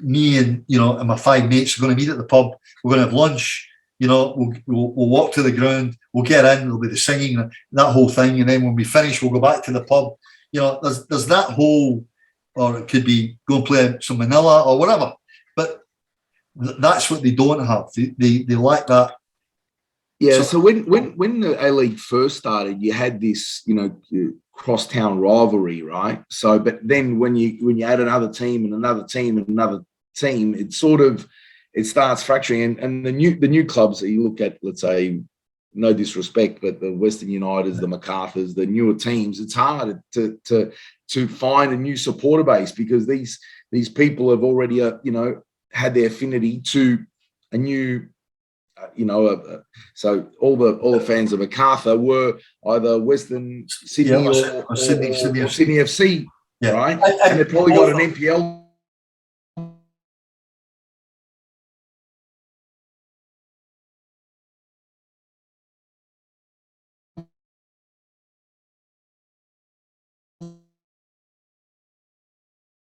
Me and and my 5 mates are going to meet at the pub. We're going to have lunch. We'll walk to the ground. We'll get in. There'll be the singing, that whole thing, and then when we finish, we'll go back to the pub. There's that whole, or it could be go and play some Manila or whatever. But that's what they don't have. They lack that. Yeah. So when the A-League first started, you had this, crosstown rivalry, right? So, but then when you add another team and another team and another team, it starts fracturing. And the new clubs that you look at, let's say, no disrespect, but the Western Uniteds, the MacArthurs, the newer teams, it's hard to find a new supporter base because these people have already had their affinity to a new. So all the fans of MacArthur were either Western Sydney or Sydney FC, right? And they probably got an NPL.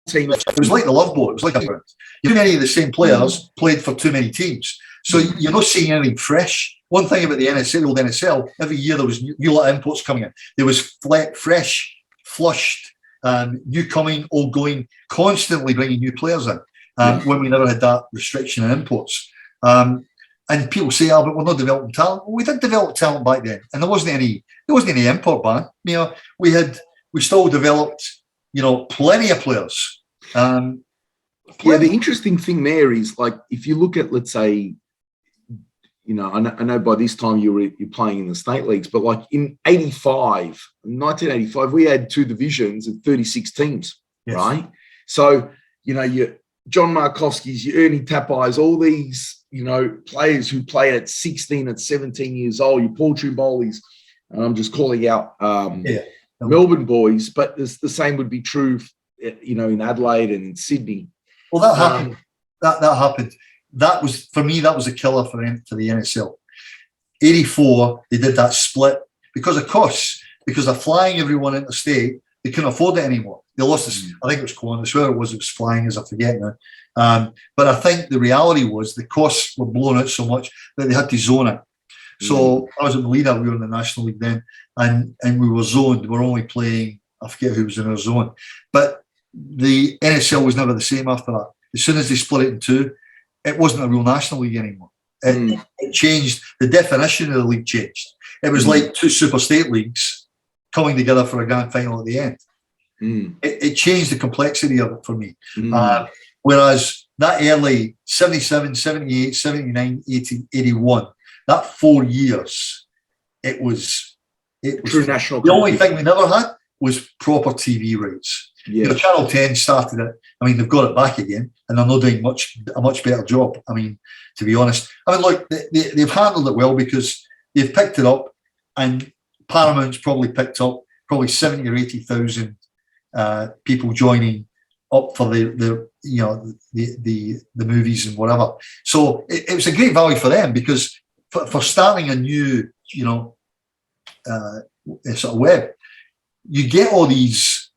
Team. It was like the Love Boat. It was like too many of the same players played for too many teams. So you're not seeing anything fresh. One thing about the NSL, old NSL, every year there was new lot of imports coming in. There was fresh, flushed, new coming, old going, constantly bringing new players in when we never had that restriction on imports. And people say, but we're not developing talent. Well, we did develop talent back then, and there wasn't any import ban. We still developed, plenty of players. The interesting thing there is, like, if you look at, let's say, I know by this time you're playing in the state leagues, but like in 1985, we had 2 divisions and 36 teams, right? So, your John Markowski's, your Ernie Tapai's, all these, players who played at 16, at 17 years old, your Paul Trimboli's, and I'm just calling out Melbourne boys, but the same would be true, in Adelaide and in Sydney. Well, that happened. That happened. That was, for me, that was a killer for the NSL. 84, they did that split because of costs, because they're flying everyone interstate. They couldn't afford it anymore. They lost this, I think it was Qantas, where it was flying, as I forget now. But I think the reality was the costs were blown out so much that they had to zone it. So I was at Melina, we were in the National League then, and we were zoned. We were only playing, I forget who was in our zone. But the NSL was never the same after that. As soon as they split it in 2, it wasn't a real National League anymore. It changed. The definition of the league changed. It was like 2 super state leagues coming together for a grand final at the end. It changed the complexity of it for me. Whereas that early 77, 78, 79, 80, 81, that 4 years, it was true national. The only thing we never had was proper TV rights. Channel 10 started it. I mean, they've got it back again, and they're not doing a much better job. I mean, to be honest, look, they've handled it well because they've picked it up, and Paramount's probably picked up 70 or 80,000 people joining up for the movies and whatever. So it was a great value for them because for starting a new sort of web, you get all these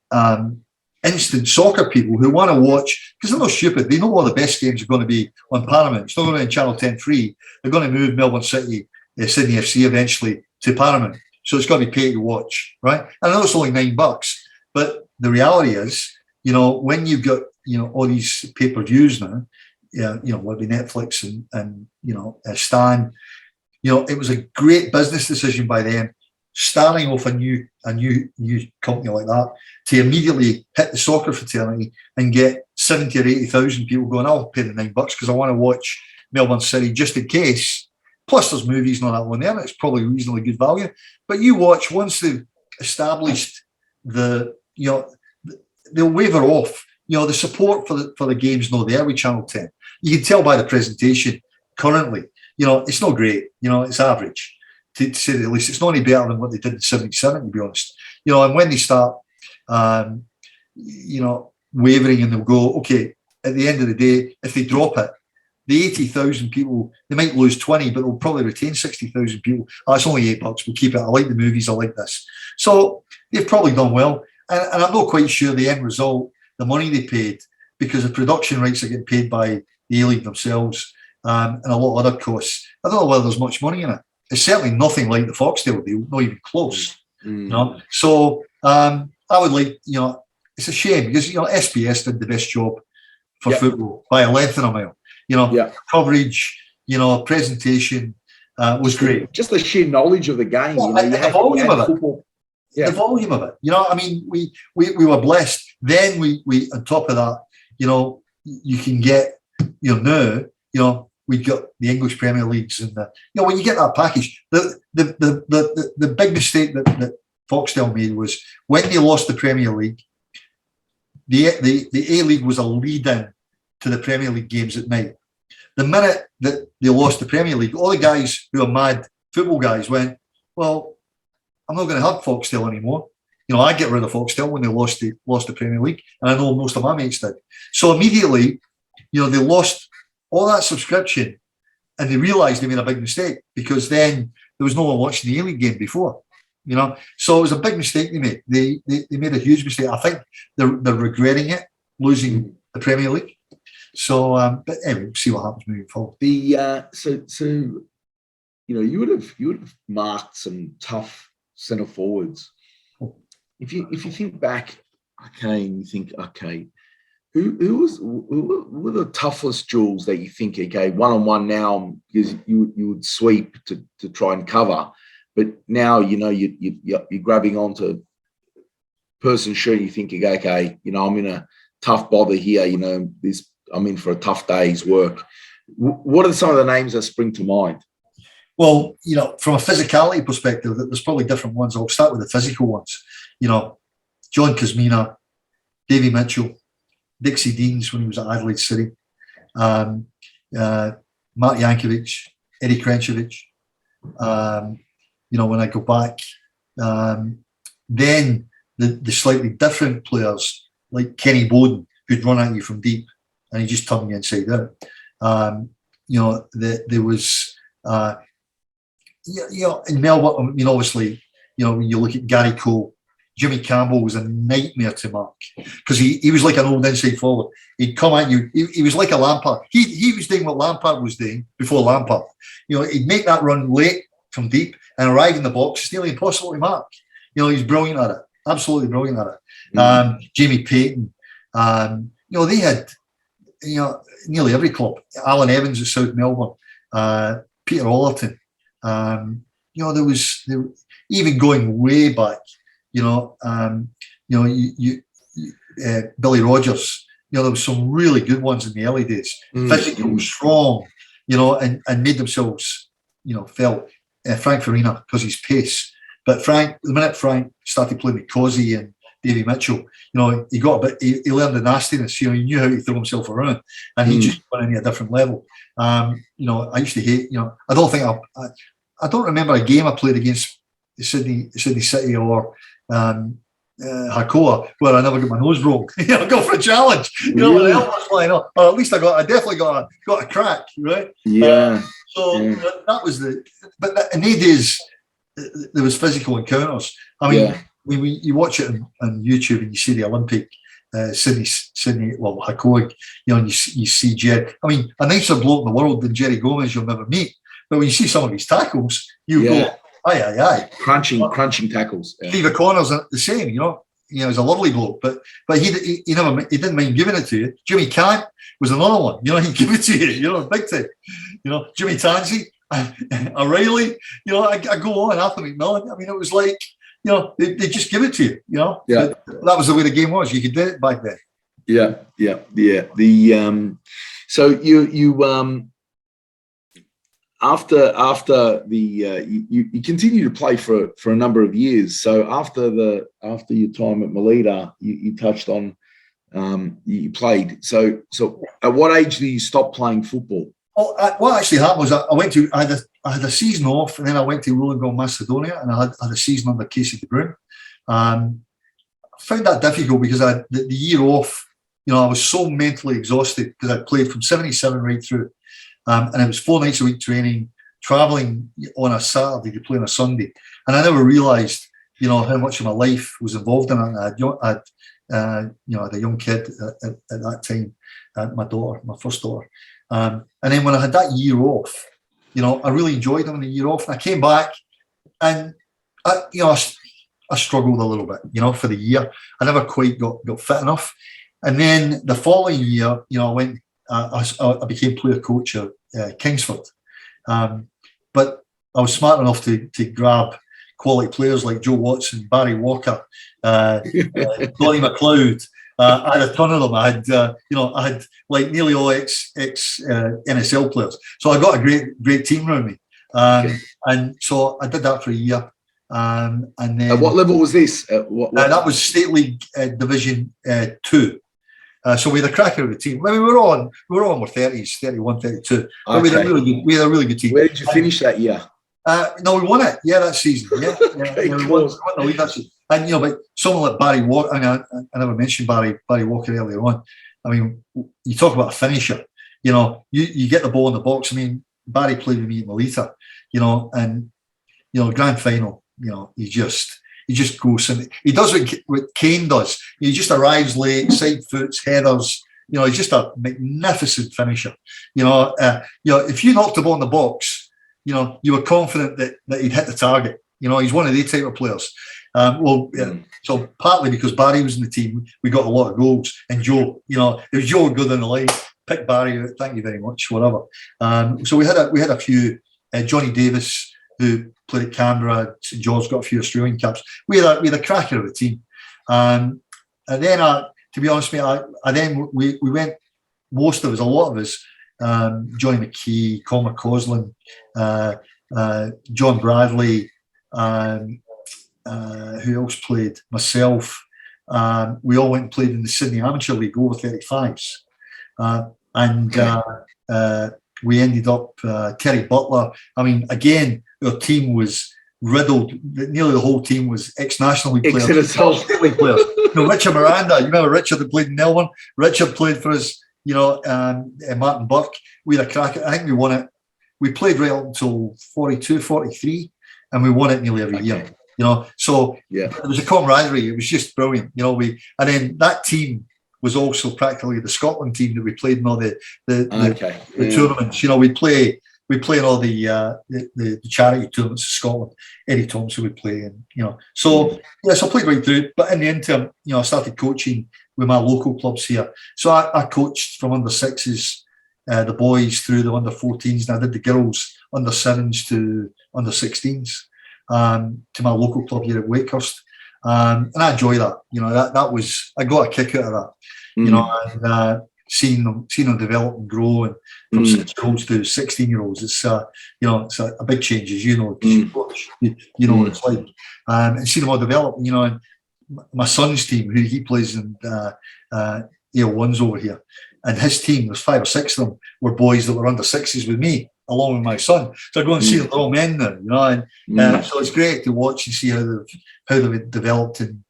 instant soccer people who want to watch, because they're not stupid. They know all the best games are going to be on Paramount. It's not going to be on Channel 10 free. They're going to move Melbourne City, Sydney FC eventually to Paramount. So it's got to be paid to watch, right? I know it's only $9, but the reality is, when you've got, all these pay-per-views now, whether Netflix and Stan, it was a great business decision by them, starting off a new company like that, to immediately hit the soccer fraternity and get 70 or 80,000 people going, I'll pay the $9 because I want to watch Melbourne City just in case. Plus there's movies and all that one there, and it's probably reasonably good value. But you watch, once they've established they'll waver off. The support for the game's not there with Channel 10. You can tell by the presentation currently, it's not great. It's average. To say the least, it's not any better than what they did in '77, to be honest. And when they start wavering, and they'll go, okay, at the end of the day, if they drop it, the 80,000 people, they might lose 20, but they'll probably retain 60,000 people. Oh, it's only $8. We'll keep it. I like the movies. I like this. So they've probably done well. And I'm not quite sure the end result, the money they paid, because the production rights are getting paid by the A-League themselves, and a lot of other costs. I don't know whether there's much money in it. It's certainly nothing like the Foxtel deal, not even close. So I would like, it's a shame because, SBS did the best job for football by a length and a mile. Coverage, presentation was great. Just the sheer knowledge of the game. The volume of it. Yeah. The volume of it. We were blessed. Then we on top of that, you can get, now, we got the English Premier Leagues and when you get that package, the big mistake that Foxtel made was when they lost the Premier League, the A-League was a lead-in to the Premier League games at night. The minute that they lost the Premier League, all the guys who are mad football guys went, well, I'm not going to have Foxtel anymore. I get rid of Foxtel when they lost the Premier League, and I know most of my mates did. So immediately, they lost all that subscription, and they realised they made a big mistake because then there was no one watching the A-League game before. So it was a big mistake they made. They made a huge mistake. I think they're regretting it, losing the Premier League. So, but anyway, we'll see what happens moving forward. You would have marked some tough centre forwards. If you think back, okay, and you think, okay, who were the toughest duels that you think, okay, 1-on-1 now, because you would sweep to try and cover, but now you're grabbing onto person's shirt, you thinking, okay, I'm in a tough bother here, I'm in for a tough day's work. What are some of the names that spring to mind? Well, from a physicality perspective, there's probably different ones. I'll start with the physical ones. John Kazmina, Davy Mitchell, Dixie Deans when he was at Adelaide City, Mark Yankovic, Eddie Krenčević. When I go back, then the slightly different players like Kenny Bowden, who'd run at you from deep and he just turned you inside out. There was, in Melbourne, obviously, when you look at Gary Cole, Jimmy Campbell was a nightmare to mark because he was like an old inside forward. He'd come at you. He was like a Lampard. He was doing what Lampard was doing before Lampard. He'd make that run late from deep and arrive in the box. It's nearly impossible to mark. He's brilliant at it. Absolutely brilliant at it. Jamie Payton. They had, nearly every club. Alan Evans at South Melbourne. Peter Ollerton. There was even going way back. Billy Rogers. There was some really good ones in the early days. Physical, strong, and made themselves, felt. Frank Farina because his pace. But the minute Frank started playing with Causey and Davy Mitchell, he got a bit. He learned the nastiness. He knew how to throw himself around, and he just went into a different level. I used to hate. I don't remember a game I played against Sydney City or Hakoah where I never got my nose broke. Go for a challenge. When the hell was flying up, or at least I definitely got a crack, right? Yeah. That was but in the days there was physical encounters. I mean, when you watch it on YouTube and you see the Olympic Sydney, Hakoah, and you see Jerry. I mean, a nicer bloke in the world than Jerry Gomez you'll never meet. But when you see some of his tackles, you go, aye. Crunching tackles. Yeah. Steve O'Connor's the same, he's a lovely bloke, but he didn't mind giving it to you. Jimmy Camp was another one, he'd give it to you, big time. Jimmy Tansey, O'Reilly, I go on, Arthur McMillan. I mean, it was like, they just give it to you, Yeah. That was the way the game was. You could do it back then. Yeah. So you after the you continue to play for a number of years. So after your time at Melita, you touched on you played. So at what age did you stop playing football? Well, what actually happened was I had a season off, and then I went to Wollongong, Macedonia, and I had a season under Casey De Bruyne. found that difficult because the year off, I was so mentally exhausted because I played from 77 right through. And it was 4 nights a week training, traveling on a Saturday to play on a Sunday. And I never realised, how much of my life was involved in it. I had a young kid at that time, my daughter, my first daughter. And then when I had that year off, I really enjoyed having the year off. And I came back and, I struggled a little bit, for the year. I never quite got fit enough. And then the following year, I became player coach at Kingsford. But I was smart enough to grab quality players like Joe Watson, Barry Walker, Donny McLeod. I had a ton of them. I had like nearly all ex NSL players. So I got a great team around me. And so I did that for a year. And then at what level was this? That was State League Division 2. So we had a cracker of a team. I mean, we were all in our 30s, 31, 32. But we had a really good team. Where did you finish that year? No, we won it. Yeah, that season. Yeah, we won the league that season. And but someone like Barry Walker, I never mentioned Barry Walker earlier on. I mean, you talk about a finisher. You get the ball in the box. I mean, Barry played with me at Melita. And grand final. He just goes and he does what Kane does. He just arrives late, side foots, headers. He's just a magnificent finisher. If you knocked the ball in the box, you were confident that he'd hit the target. He's one of the type of players. So partly because Barry was in the team, we got a lot of goals. And Joe, if Joe would go down the line, pick Barry out, thank you very much, whatever. So we had a few. Johnny Davis, who played at Canberra, St George, got a few Australian caps. We had a cracker of a team. And then, to be honest with you, we went, most of us, a lot of us, Johnny McKee, Colin McCausland, John Bradley, who else played? Myself. We all went and played in the Sydney Amateur League, over 35s. We ended up, Terry Butler. I mean, again, our team was riddled. Nearly the whole team was ex-National League players. Richard Miranda. You remember Richard that played in Melbourne? Richard played for us, Martin Burke. We had a crack. I think we won it. We played right up until 42, 43, and we won it nearly every year. So it was a camaraderie. It was just brilliant. And then that team was also practically the Scotland team that we played in all the tournaments. We play in all the charity tournaments in Scotland. Eddie Thompson would play, and so I played right through. But in the interim, I started coaching with my local clubs here. So I coached from under sixes, the boys through the under 14s, and I did the girls under sevens to under 16s to my local club here at Wakehurst. And I enjoy that. That was, I got a kick out of that. And seeing them develop and grow, and from 6-year-olds to 16-year-olds, it's it's a big change, as you know, because you know what it's like, and see them all develop. And my son's team, who he plays in AL1s over here, and his team, there's 5 or 6 of them, were boys that were under sixes with me, along with my son. So I go and see them, they're all men now, and so it's great to watch and see how they've developed and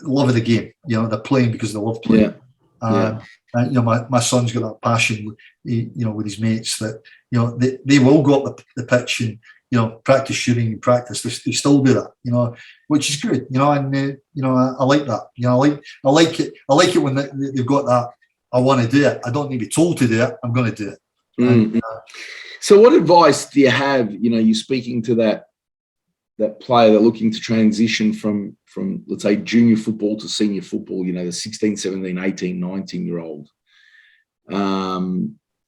love of the game. They're playing because they love playing. And my son's got that passion, with his mates, that they will go up the pitch and practice shooting and practice. They still do that, which is good. And I like that. I like it. I like it when they've got that. I want to do it. I don't need to be told to do it. I'm going to do it. And, so, what advice do you have? You're speaking to that player that looking to transition from let's say junior football to senior football, the 16, 17, 18, 19-year-old.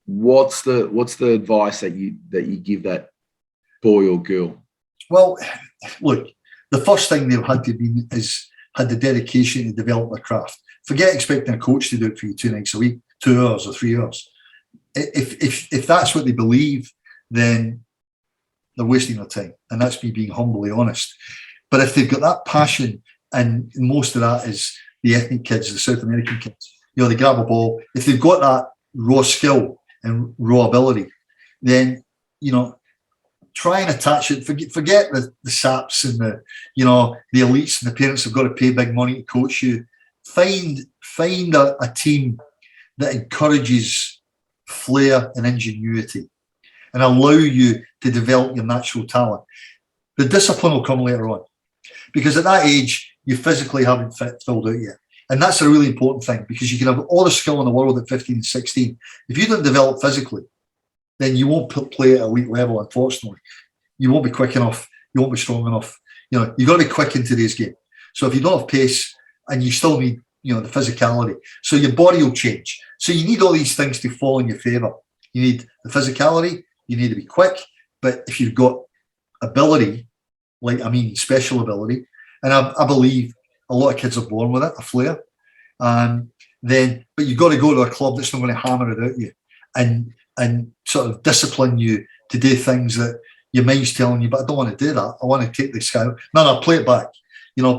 What's the advice that you give that boy or girl? Well, look, the first thing they've had to be is had the dedication to develop their craft. Forget expecting a coach to do it for you 2 nights a week, 2 hours or 3 hours. If that's what they believe, then they're wasting their time, and that's me being humbly honest. But if they've got that passion, and most of that is the ethnic kids, the South American kids, they grab a ball. If they've got that raw skill and raw ability, then try and attach it. Forget the saps and the elites and the parents have got to pay big money to coach you. Find a team that encourages flair and ingenuity and allow you to develop your natural talent. The discipline will come later on, because at that age, you physically haven't filled out yet. And that's a really important thing, because you can have all the skill in the world at 15 and 16. If you don't develop physically, then you won't play at elite level, unfortunately. You won't be quick enough. You won't be strong enough. You've got to be quick in today's game. So if you don't have pace, and you still need, the physicality, so your body will change. So you need all these things to fall in your favor. You need the physicality. You need to be quick. But if you've got ability, special ability, and I believe a lot of kids are born with it, a flair, but you've got to go to a club that's not going to hammer it at you and sort of discipline you to do things that your mind's telling you, but I don't want to do that. I want to take this guy. No, play it back.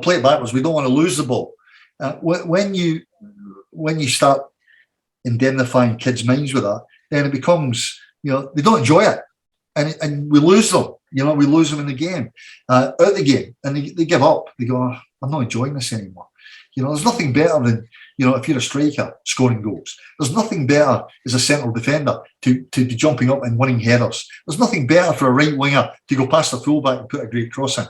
Play it backwards. We don't want to lose the ball. When you start indemnifying kids' minds with that, then it becomes, they don't enjoy it, and we lose them. We lose them in the game, out the game, and they give up. They go, oh, I'm not enjoying this anymore. There's nothing better than, if you're a striker, scoring goals. There's nothing better as a central defender to be jumping up and winning headers. There's nothing better for a right winger to go past the fullback and put a great cross in.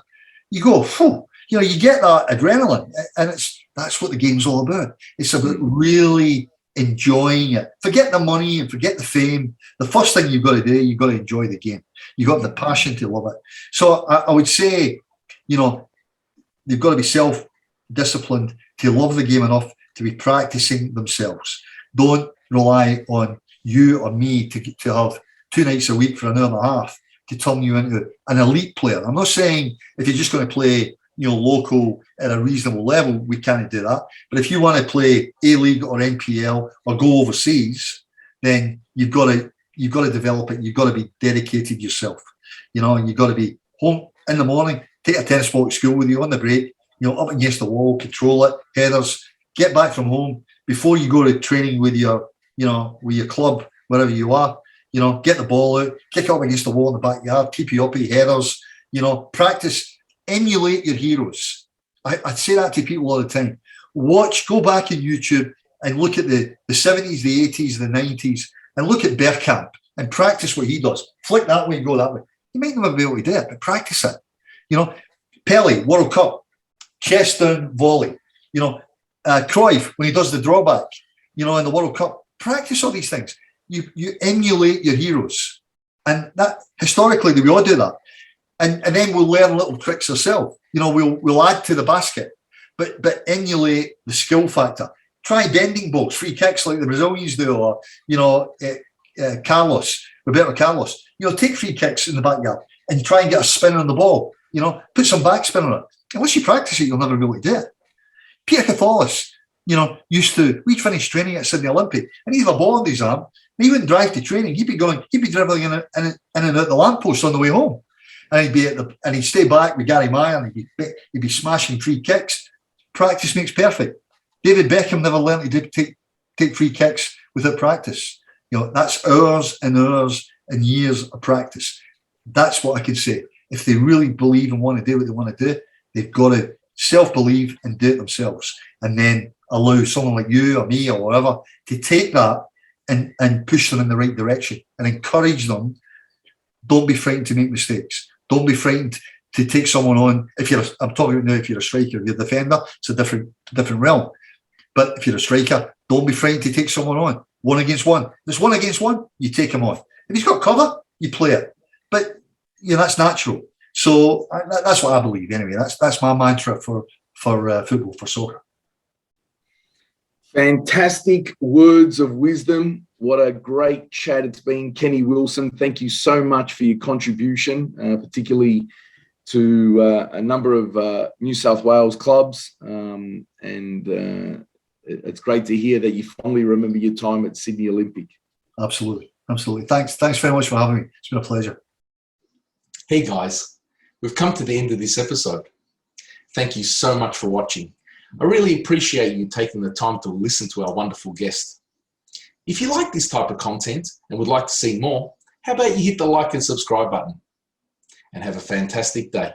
You go, phew, you get that adrenaline, and that's what the game's all about. It's about really enjoying it. Forget the money and forget the fame. The first thing you've got to do, you've got to enjoy the game. You've got the passion to love it. So I would say, they've got to be self-disciplined to love the game enough to be practicing themselves. Don't rely on you or me to have 2 nights a week for an hour and a half to turn you into an elite player. I'm not saying if you're just going to play, local at a reasonable level, we can't do that. But if you want to play A-League or NPL or go overseas, then you've got to develop it. You've got to be dedicated yourself. You've got to be home in the morning, take a tennis ball to school with you on the break, up against the wall, control it, headers, get back from home before you go to training with your club, wherever you are, get the ball out, kick it up against the wall in the backyard, keep you uppy, headers, practice, emulate your heroes. I say that to people all the time. Go back on YouTube and look at the 70s, the 80s, the 90s, and look at Bergkamp and practice what he does. Flick that way and go that way. You might not be able to do it, but practice it. Pele, World Cup, chest down volley. Cruyff, when he does the drawback, in the World Cup, practice all these things. You emulate your heroes. And that historically, we all do that. And then we'll learn little tricks ourselves. We'll add to the basket, but emulate the skill factor. Try bending balls, free kicks like the Brazilians do, or Roberto Carlos. Take free kicks in the backyard and try and get a spin on the ball. Put some backspin on it. Unless you practice it, you'll never be able to do it. Peter Catholis, we'd finish training at Sydney Olympic, and he'd have a ball in his arm, and he wouldn't drive to training. He'd be dribbling in and out the lamppost on the way home. And he'd stay back with Gary Meyer, and he'd be smashing free kicks. Practice makes perfect. David Beckham never learned to take free kicks without practice. That's hours and hours and years of practice. That's what I can say. If they really believe and want to do what they want to do, they've got to self-believe and do it themselves, and then allow someone like you or me or whatever to take that and push them in the right direction and encourage them. Don't be frightened to make mistakes. Don't be frightened to take someone on. I'm talking about now if you're a striker, if you're a defender, it's a different realm. But if you're a striker, don't be frightened to take someone on. 1 against 1. If it's 1 against 1, you take him on. If he's got cover, you play it. But that's natural. So that's what I believe anyway. That's my mantra for football, for soccer. Fantastic words of wisdom. What a great chat it's been. Kenny Wilson, thank you so much for your contribution, particularly to a number of New South Wales clubs. And it's great to hear that you fondly remember your time at Sydney Olympic. Absolutely. Thanks very much for having me. It's been a pleasure. Hey guys, we've come to the end of this episode. Thank you so much for watching. I really appreciate you taking the time to listen to our wonderful guest. If you like this type of content and would like to see more, how about you hit the like and subscribe button? and have a fantastic day.